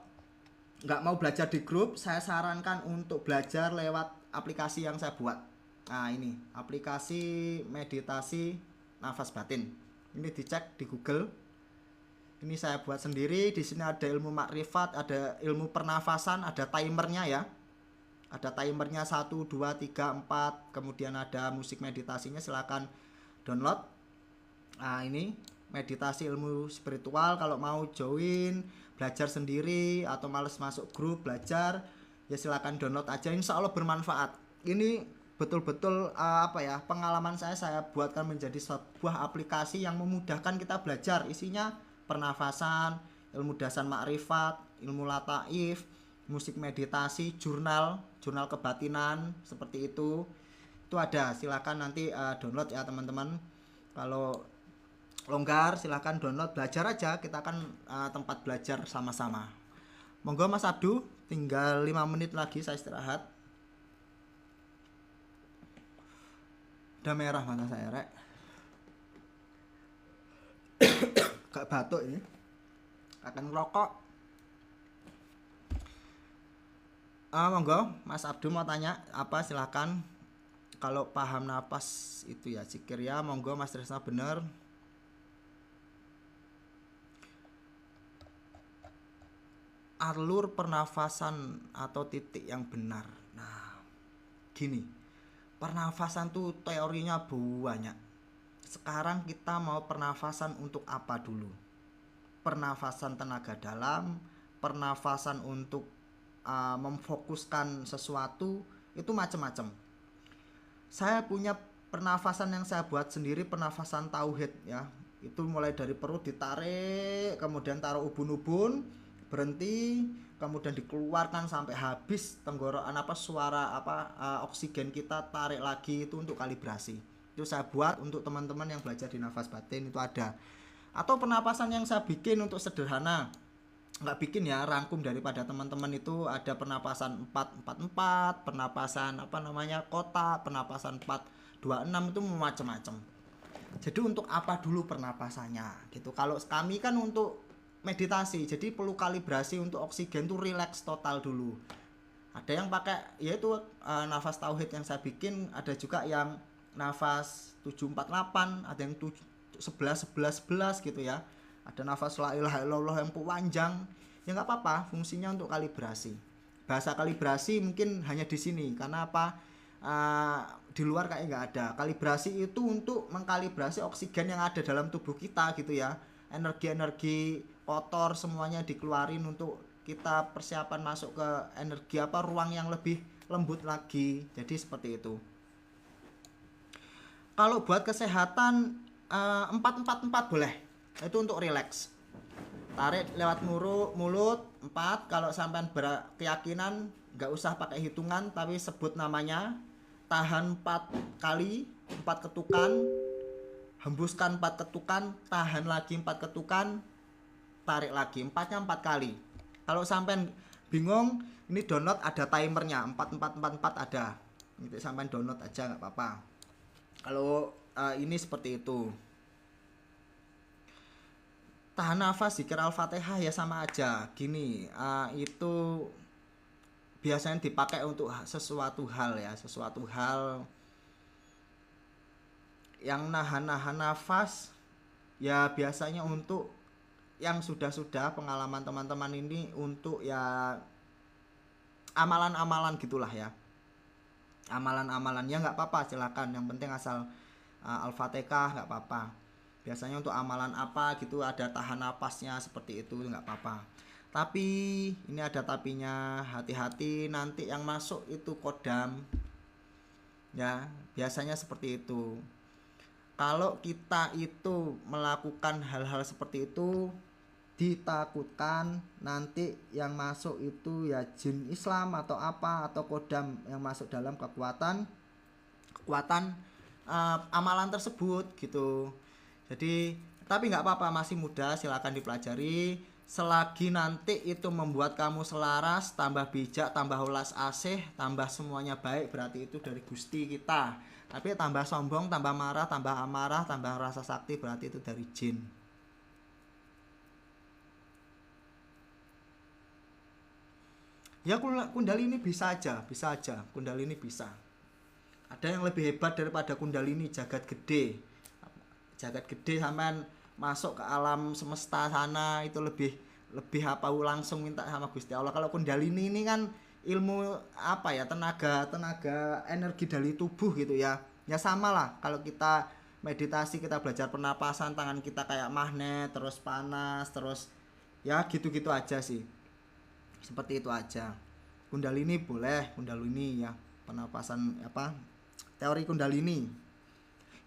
nggak mau belajar di grup, saya sarankan untuk belajar lewat aplikasi yang saya buat. Nah ini, aplikasi meditasi nafas batin. Ini dicek di Google. Ini saya buat sendiri. Di sini ada ilmu makrifat, ada ilmu pernafasan, ada timernya ya. Ada timernya 1, 2, 3, 4. Kemudian ada musik meditasinya, silakan download. Nah ini meditasi ilmu spiritual. Kalau mau join, belajar sendiri atau males masuk grup belajar, ya silakan download aja. Insya Allah bermanfaat. Ini betul-betul pengalaman saya buatkan menjadi sebuah aplikasi yang memudahkan kita belajar. Isinya pernafasan, ilmu dasar makrifat, ilmu lataif, musik meditasi, jurnal kebatinan, seperti itu ada. Silakan nanti download ya teman-teman. Kalau longgar silakan download, belajar aja, kita akan tempat belajar sama-sama. Monggo Mas Abdu, tinggal 5 menit lagi saya istirahat. Udah merah mata saya rek. Gak batuk ini, akan ngerokok. Monggo Mas Abdu mau tanya apa, silakan. Kalau paham napas itu ya zikir ya, monggo Mas Tresna. Bener, alur pernafasan atau titik yang benar. Nah gini, pernafasan tuh teorinya banyak. Sekarang kita mau pernafasan untuk apa dulu? Pernafasan tenaga dalam, pernafasan untuk memfokuskan sesuatu, itu macam-macam. Saya punya pernafasan yang saya buat sendiri, pernafasan tauhid ya. Itu mulai dari perut ditarik, kemudian taruh ubun-ubun, berhenti, kemudian dikeluarkan sampai habis tenggorokan suara oksigen kita, tarik lagi. Itu untuk kalibrasi. Itu saya buat untuk teman-teman yang belajar di nafas batin, itu ada. Atau pernapasan yang saya bikin untuk sederhana, nggak bikin ya, rangkum daripada teman-teman, itu ada pernapasan 4-4-4, pernapasan kotak, pernapasan 4-2-6, itu macam-macam. Jadi untuk apa dulu pernapasannya gitu. Kalau kami kan untuk meditasi, jadi perlu kalibrasi untuk oksigen tuh relax total dulu. Ada yang pakai yaitu nafas tauhid yang saya bikin, ada juga yang nafas 7-4-8, ada yang 11-11-11 gitu ya. Ada nafas la ilaha illallah yang panjang. Ya nggak apa-apa, fungsinya untuk kalibrasi. Bahasa kalibrasi mungkin hanya di sini, karena di luar kayak nggak ada. Kalibrasi itu untuk mengkalibrasi oksigen yang ada dalam tubuh kita gitu ya. Energi-energi kotor semuanya dikeluarin untuk kita persiapan masuk ke energi ruang yang lebih lembut lagi. Jadi seperti itu. Kalau buat kesehatan 4-4-4 boleh. Itu untuk relax. Tarik lewat mulut 4. Kalau sampean berkeyakinan nggak usah pakai hitungan, tapi sebut namanya. Tahan 4 kali, 4 ketukan. Hembuskan 4 ketukan, tahan lagi 4 ketukan, tarik lagi. 4-nya 4 kali. Kalau sampean bingung, ini download ada timernya, 4-4-4-4 ada. Nanti sampean download aja nggak apa-apa. Kalau ini seperti itu. Tahan nafas, zikir Al-Fatihah ya sama aja. Gini, itu biasanya dipakai untuk sesuatu hal ya, sesuatu hal yang nahan nafas ya, biasanya untuk yang sudah pengalaman teman-teman ini, untuk ya amalan-amalan gitulah ya. Amalan-amalan ya nggak apa-apa, silakan, yang penting asal Al-Fatihah nggak apa-apa. Biasanya untuk amalan apa gitu ada tahan napasnya, seperti itu nggak apa-apa. Tapi ini ada tapinya, hati-hati nanti yang masuk itu kodam. Ya, biasanya seperti itu. Kalau kita itu melakukan hal-hal seperti itu, ditakutkan nanti yang masuk itu ya jin Islam atau apa, atau kodam yang masuk dalam kekuatan kekuatan amalan tersebut gitu. Jadi tapi nggak apa-apa, masih muda, silakan dipelajari. Selagi nanti itu membuat kamu selaras, tambah bijak, tambah ulas asih, tambah semuanya baik, berarti itu dari Gusti kita. Tapi tambah sombong, tambah marah, tambah amarah, tambah rasa sakti, berarti itu dari jin. Ya Kundalini bisa aja Kundalini bisa. Ada yang lebih hebat daripada Kundalini, jagat gede. Jagat gede sampean masuk ke alam semesta sana itu lebih lebih apa langsung minta sama Gusti Allah. Kalau Kundalini ini kan ilmu apa ya, tenaga tenaga energi dari tubuh gitu ya. Ya sama lah kalau kita meditasi, kita belajar pernapasan, tangan kita kayak magnet, terus panas, terus ya gitu-gitu aja sih. Seperti itu aja. Kundalini boleh, Kundalini ya, pernapasan apa, teori Kundalini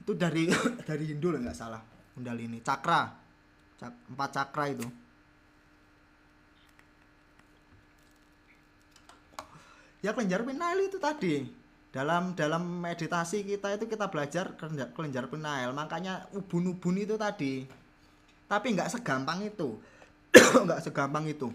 itu dari dari Hindu lah nggak salah. Kundalini cakra, empat cakra itu. Ya kelenjar pinail itu tadi, dalam dalam meditasi kita itu kita belajar kelenjar pinail, makanya ubun-ubun itu tadi. Tapi nggak segampang itu. Nggak segampang itu,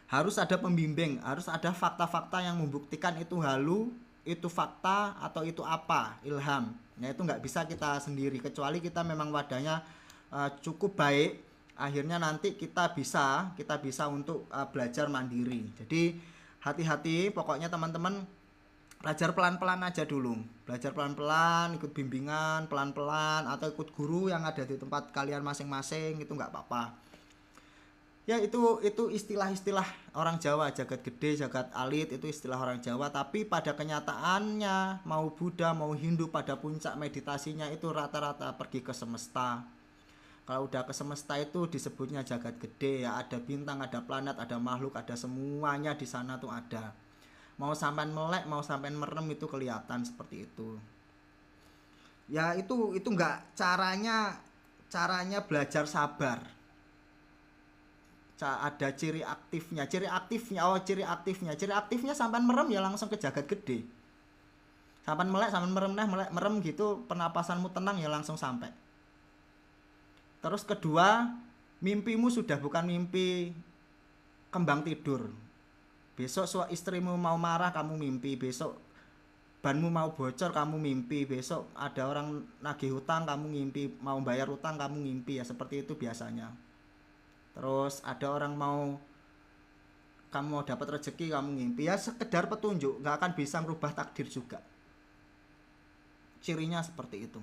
harus ada pembimbing, harus ada fakta-fakta yang membuktikan itu halu, itu fakta, atau itu apa, ilham. Nah itu nggak bisa kita sendiri, kecuali kita memang wadahnya cukup baik, akhirnya nanti kita bisa untuk belajar mandiri. Jadi hati-hati, pokoknya teman-teman belajar pelan-pelan aja dulu, belajar pelan-pelan, ikut bimbingan pelan-pelan, atau ikut guru yang ada di tempat kalian masing-masing, itu nggak apa-apa. Ya itu istilah-istilah orang Jawa, jagat gede, jagat alit, itu istilah orang Jawa, tapi pada kenyataannya mau Buddha mau Hindu pada puncak meditasinya itu rata-rata pergi ke semesta. Kalau udah ke semesta itu disebutnya jagat gede ya, ada bintang, ada planet, ada makhluk, ada semuanya di sana tuh ada. Mau sampean melek, mau sampean merem itu kelihatan seperti itu. Ya itu nggak caranya belajar sabar. Ada ciri aktifnya sampai merem ya langsung ke jagat gede, sampai melek sampai merem, merem gitu, pernapasanmu tenang ya langsung sampai. Terus kedua, mimpimu sudah bukan mimpi kembang tidur. Besok istrimu mau marah kamu mimpi, besok banmu mau bocor kamu mimpi, besok ada orang nagih hutang kamu ngimpi, mau bayar hutang kamu ngimpi, ya seperti itu biasanya. Terus ada orang kamu mau dapat rezeki kamu ngimpi, ya sekedar petunjuk, nggak akan bisa merubah takdir juga. Cirinya seperti itu,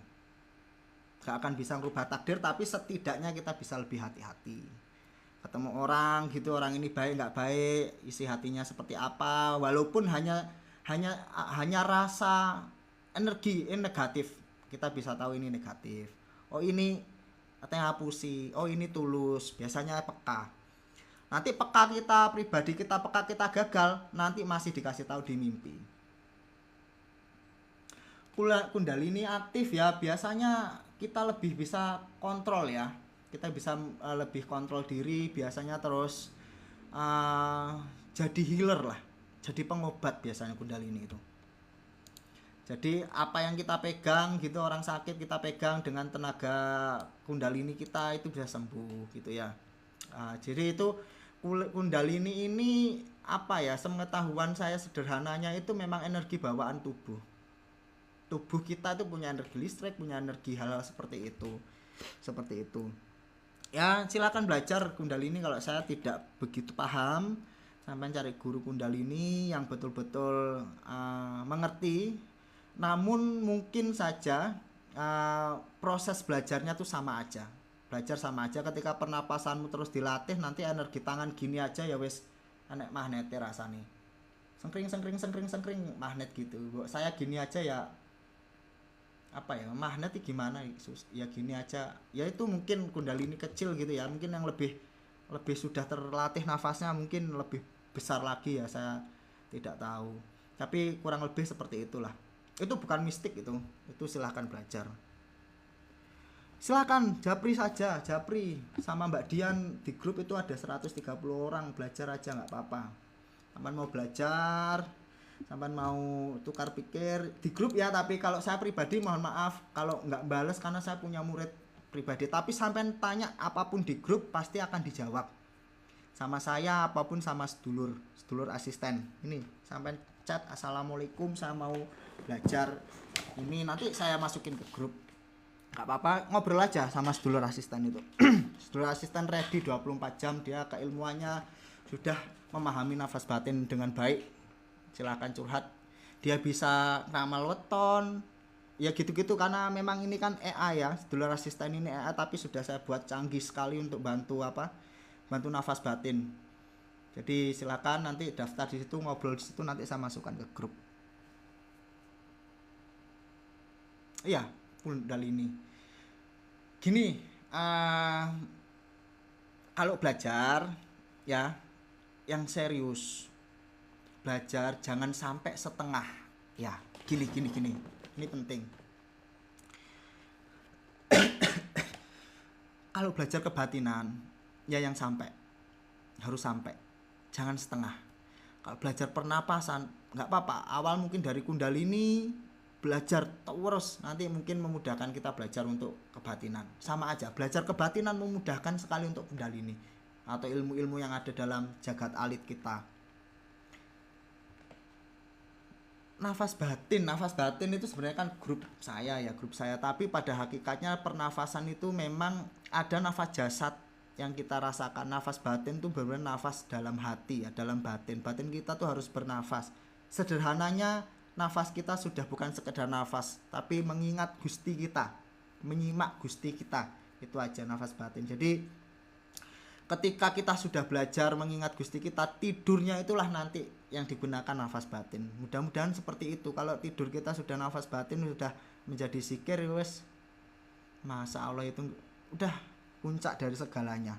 nggak akan bisa merubah takdir, tapi setidaknya kita bisa lebih hati-hati. Ketemu orang gitu, orang ini baik nggak baik, isi hatinya seperti apa, walaupun hanya rasa energi ini negatif, kita bisa tahu ini negatif. Oh ini katanya ngapusi, oh ini tulus, biasanya peka. Nanti peka kita pribadi, kita peka kita gagal, nanti masih dikasih tahu di mimpi. Kundalini aktif ya, biasanya kita lebih bisa kontrol ya, kita bisa lebih kontrol diri biasanya, terus jadi healer lah, jadi pengobat biasanya Kundalini itu. Jadi apa yang kita pegang gitu, orang sakit kita pegang dengan tenaga Kundalini kita itu bisa sembuh gitu ya. Jadi itu Kundalini ini apa ya, sepengetahuan saya sederhananya itu memang energi bawaan tubuh. Tubuh kita itu punya energi listrik, punya energi hal-hal seperti itu. Seperti itu. Ya silakan belajar Kundalini, kalau saya tidak begitu paham, sampai cari guru Kundalini yang betul-betul mengerti. Namun mungkin saja proses belajarnya tuh sama aja, belajar sama aja. Ketika pernapasanmu terus dilatih, nanti energi tangan gini aja ya wes enek magnetnya rasanya, sengkring magnet gitu. Saya gini aja ya, apa ya, magnet gimana ya, gini aja ya. Itu mungkin Kundalini kecil gitu ya, mungkin yang lebih sudah terlatih nafasnya mungkin lebih besar lagi ya, saya tidak tahu, tapi kurang lebih seperti itulah. Itu bukan mistik, itu silahkan belajar. Silahkan japri saja, japri sama Mbak Dian. Di grup itu ada 130 orang, belajar aja nggak apa-apa. Sampai mau belajar, sampai mau tukar pikir di grup ya. Tapi kalau saya pribadi mohon maaf kalau nggak bales, karena saya punya murid pribadi. Tapi sampai tanya apapun di grup pasti akan dijawab sama saya, apapun sama sedulur asisten. Ini sampai chat assalamualaikum, saya mau belajar ini, nanti saya masukin ke grup. Gak apa-apa, ngobrol aja sama sedulur asisten itu. Sedulur asisten ready 24 jam, dia keilmuannya sudah memahami nafas batin dengan baik. Silakan curhat. Dia bisa ngamal weton, ya gitu-gitu, karena memang ini kan EA ya, sedulur asisten ini EA, tapi sudah saya buat canggih sekali untuk bantu nafas batin. Jadi silakan nanti daftar di situ, ngobrol di situ, nanti saya masukkan ke grup. Iya, Kundalini. Gini, kalau belajar ya yang serius, belajar jangan sampai setengah ya. Gini, ini penting. Kalau belajar kebatinan ya yang harus sampai, jangan setengah. Kalau belajar pernapasan nggak apa-apa, awal mungkin dari Kundalini, belajar terus, nanti mungkin memudahkan kita belajar untuk kebatinan. Sama aja, belajar kebatinan memudahkan sekali untuk Kundalini atau ilmu-ilmu yang ada dalam jagat alit kita. Nafas batin itu sebenarnya kan grup saya, tapi pada hakikatnya pernafasan itu memang ada nafas jasad yang kita rasakan. Nafas batin itu benar-benar nafas dalam hati ya, dalam batin kita tuh harus bernafas. Sederhananya, nafas kita sudah bukan sekedar nafas, tapi mengingat Gusti kita, menyimak Gusti kita. Itu aja nafas batin. Jadi ketika kita sudah belajar mengingat Gusti kita, tidurnya itulah nanti yang digunakan nafas batin. Mudah-mudahan seperti itu. Kalau tidur kita sudah nafas batin, sudah menjadi zikir, wes Masya Allah, itu udah puncak dari segalanya.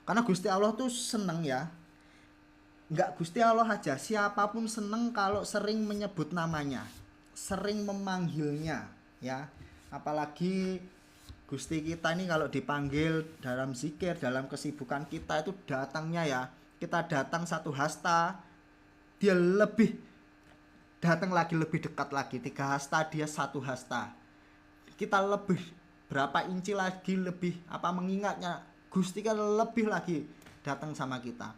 Karena Gusti Allah tuh seneng ya, enggak Gusti Allah aja, siapapun seneng kalau sering menyebut namanya, sering memanggilnya ya. Apalagi Gusti kita ini kalau dipanggil dalam zikir, dalam kesibukan kita itu datangnya ya, kita datang satu hasta, dia lebih datang lagi, lebih dekat lagi. 3 hasta, dia 1 hasta. Kita lebih berapa inci lagi lebih mengingatnya, Gusti kan lebih lagi datang sama kita.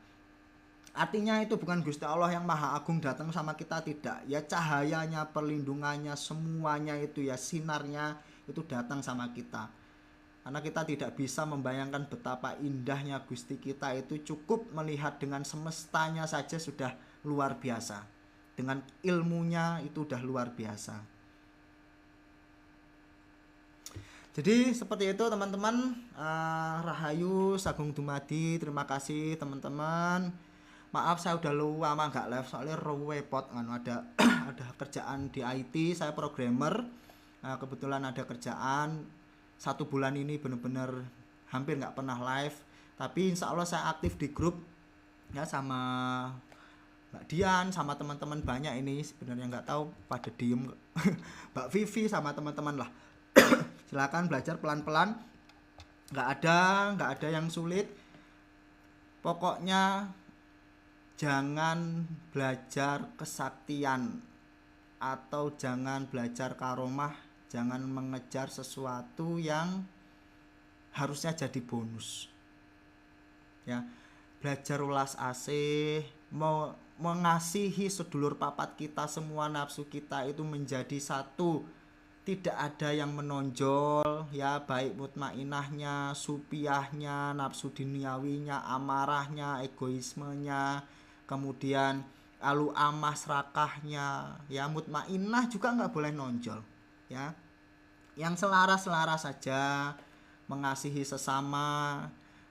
Artinya itu bukan Gusti Allah yang Maha Agung datang sama kita, tidak. Ya cahayanya, perlindungannya, semuanya itu ya, sinarnya itu datang sama kita. Karena kita tidak bisa membayangkan betapa indahnya Gusti kita itu, cukup melihat dengan semestanya saja sudah luar biasa. Dengan ilmunya itu udah luar biasa. Jadi seperti itu teman-teman. Rahayu Sagung Dumadi, terima kasih teman-teman. Maaf saya udah lama nggak live soalnya repot ada ada kerjaan di IT, saya programmer. Kebetulan ada kerjaan 1 bulan ini bener-bener hampir nggak pernah live, tapi insya Allah saya aktif di grup ya sama Mbak Dian, sama teman-teman banyak ini. Sebenarnya nggak tahu pada diem Mbak Vivi sama teman-teman lah. Silakan belajar pelan-pelan, nggak ada yang sulit. Pokoknya jangan belajar kesaktian atau jangan belajar karomah, jangan mengejar sesuatu yang harusnya jadi bonus ya. Belajar ulas asih, mau mengasihi sedulur papat kita, semua nafsu kita itu menjadi satu, tidak ada yang menonjol ya, baik mutmainahnya, supiyahnya, nafsu duniawinya, amarahnya, egoismenya, kemudian alu amah serakahnya ya. Mutmainah juga nggak boleh nonjol ya, yang selaras-selaras saja, mengasihi sesama.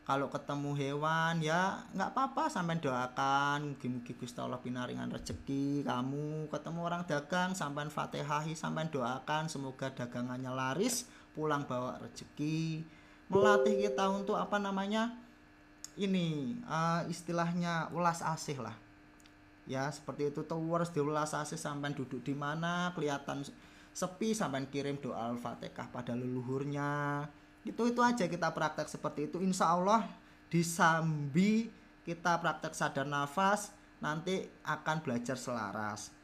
Kalau ketemu hewan ya nggak apa-apa, sampai doakan mugi-mugi Gusti Allah pinaringan rezeki. Kamu ketemu orang dagang, sampai Fatihahi, sampai doakan semoga dagangannya laris, pulang bawa rezeki. Melatih kita untuk istilahnya ulas asih lah. ya seperti itu terus diulasase sampai duduk di mana kelihatan sepi sampai kirim doa Al-Fatihah pada leluhurnya. Itu aja kita praktek seperti itu, insya Allah disambi kita praktek sadar nafas nanti akan belajar selaras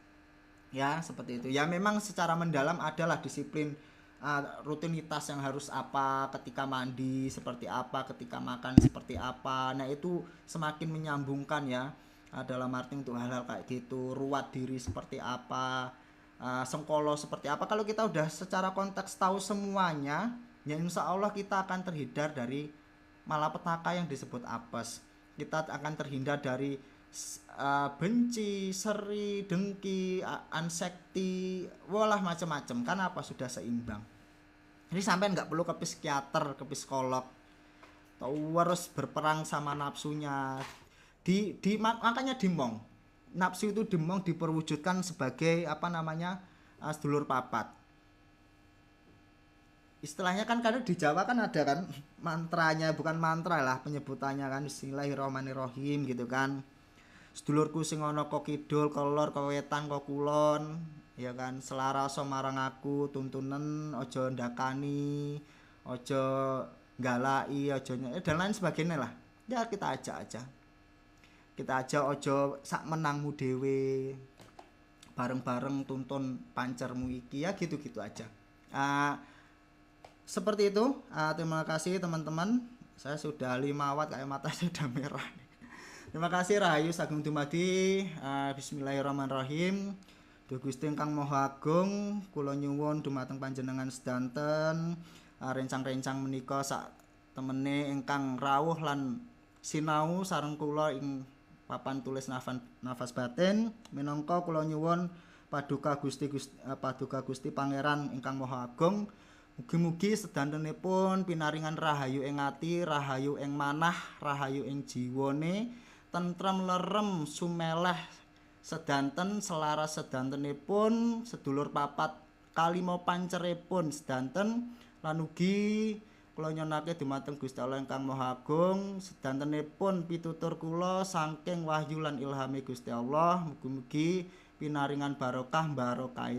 ya, seperti itu ya. Memang secara mendalam adalah disiplin, rutinitas yang harus apa ketika mandi, seperti apa ketika makan, seperti apa. Nah itu semakin menyambungkan ya, dalam arti untuk hal-hal kayak gitu. Ruat diri seperti apa, sengkolo seperti apa. Kalau kita udah secara konteks tahu semuanya ya, insya Allah kita akan terhindar dari malapetaka yang disebut apes. Kita akan terhindar dari benci, seri, dengki, ansekti, walah macam-macam. Kan apa sudah seimbang. Jadi sampai nggak perlu ke psikiater, ke psikolog, harus berperang sama nafsunya. Makanya dimong, nafsu itu dimong diperwujudkan sebagai apa namanya, sedulur papat. Istilahnya kan kadang di Jawa kan ada kan mantranya, bukan mantra lah penyebutannya kan, Bismillahirrahmanirrahim gitu kan. Sedulurku sing ana kok kidul, kolor, wetan, kok kulon, ya kan, selaraso marang aku, tuntunen aja ndakani, aja galai, aja dan lain sebagainya lah. Ya kita ajak aja. Kita ajak aja sak menangmu dhewe. Bareng-bareng tuntun pancermu iki ya, gitu-gitu aja. Seperti itu. Terima kasih teman-teman. Saya sudah 5 watt kayak mata saya sudah merah. Terima kasih, Rahayu Sagung Dumadi. Bismillahirrahmanirrahim. Duh Gusti ingkang Maha Agung, kula nyuwun dumateng panjenengan sedanten, rencang-rencang menika sak temene ingkang rawuh lan sinau sareng kula ing papan tulis nafas batin, minangka kula nyuwun paduka Gusti Pangeran ingkang Maha Agung. Mugi-mugi sedantenipun pinaringan rahayu ing ati, rahayu ing manah, rahayu ing jiwane, tentrem lerem sumeleh sedanten selaras sedantenipun sedulur papat kalimo panceripun sedanten, lan ugi kula nyonake dumateng Gusti Allah ingkang Maha Agung sedantenipun pitutur kula saking wahyu lan ilhame Gusti Allah. Mugi-mugi pinaringan barokah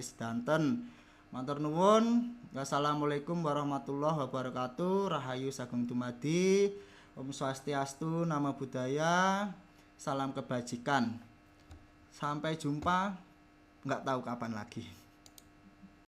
sedanten. Matur nuwun. Wassalamualaikum warahmatullahi wabarakatuh. Rahayu Sagung Dumadi. Om Swastiastu, Namo Buddhaya. Salam kebajikan. Sampai jumpa, nggak tahu kapan lagi.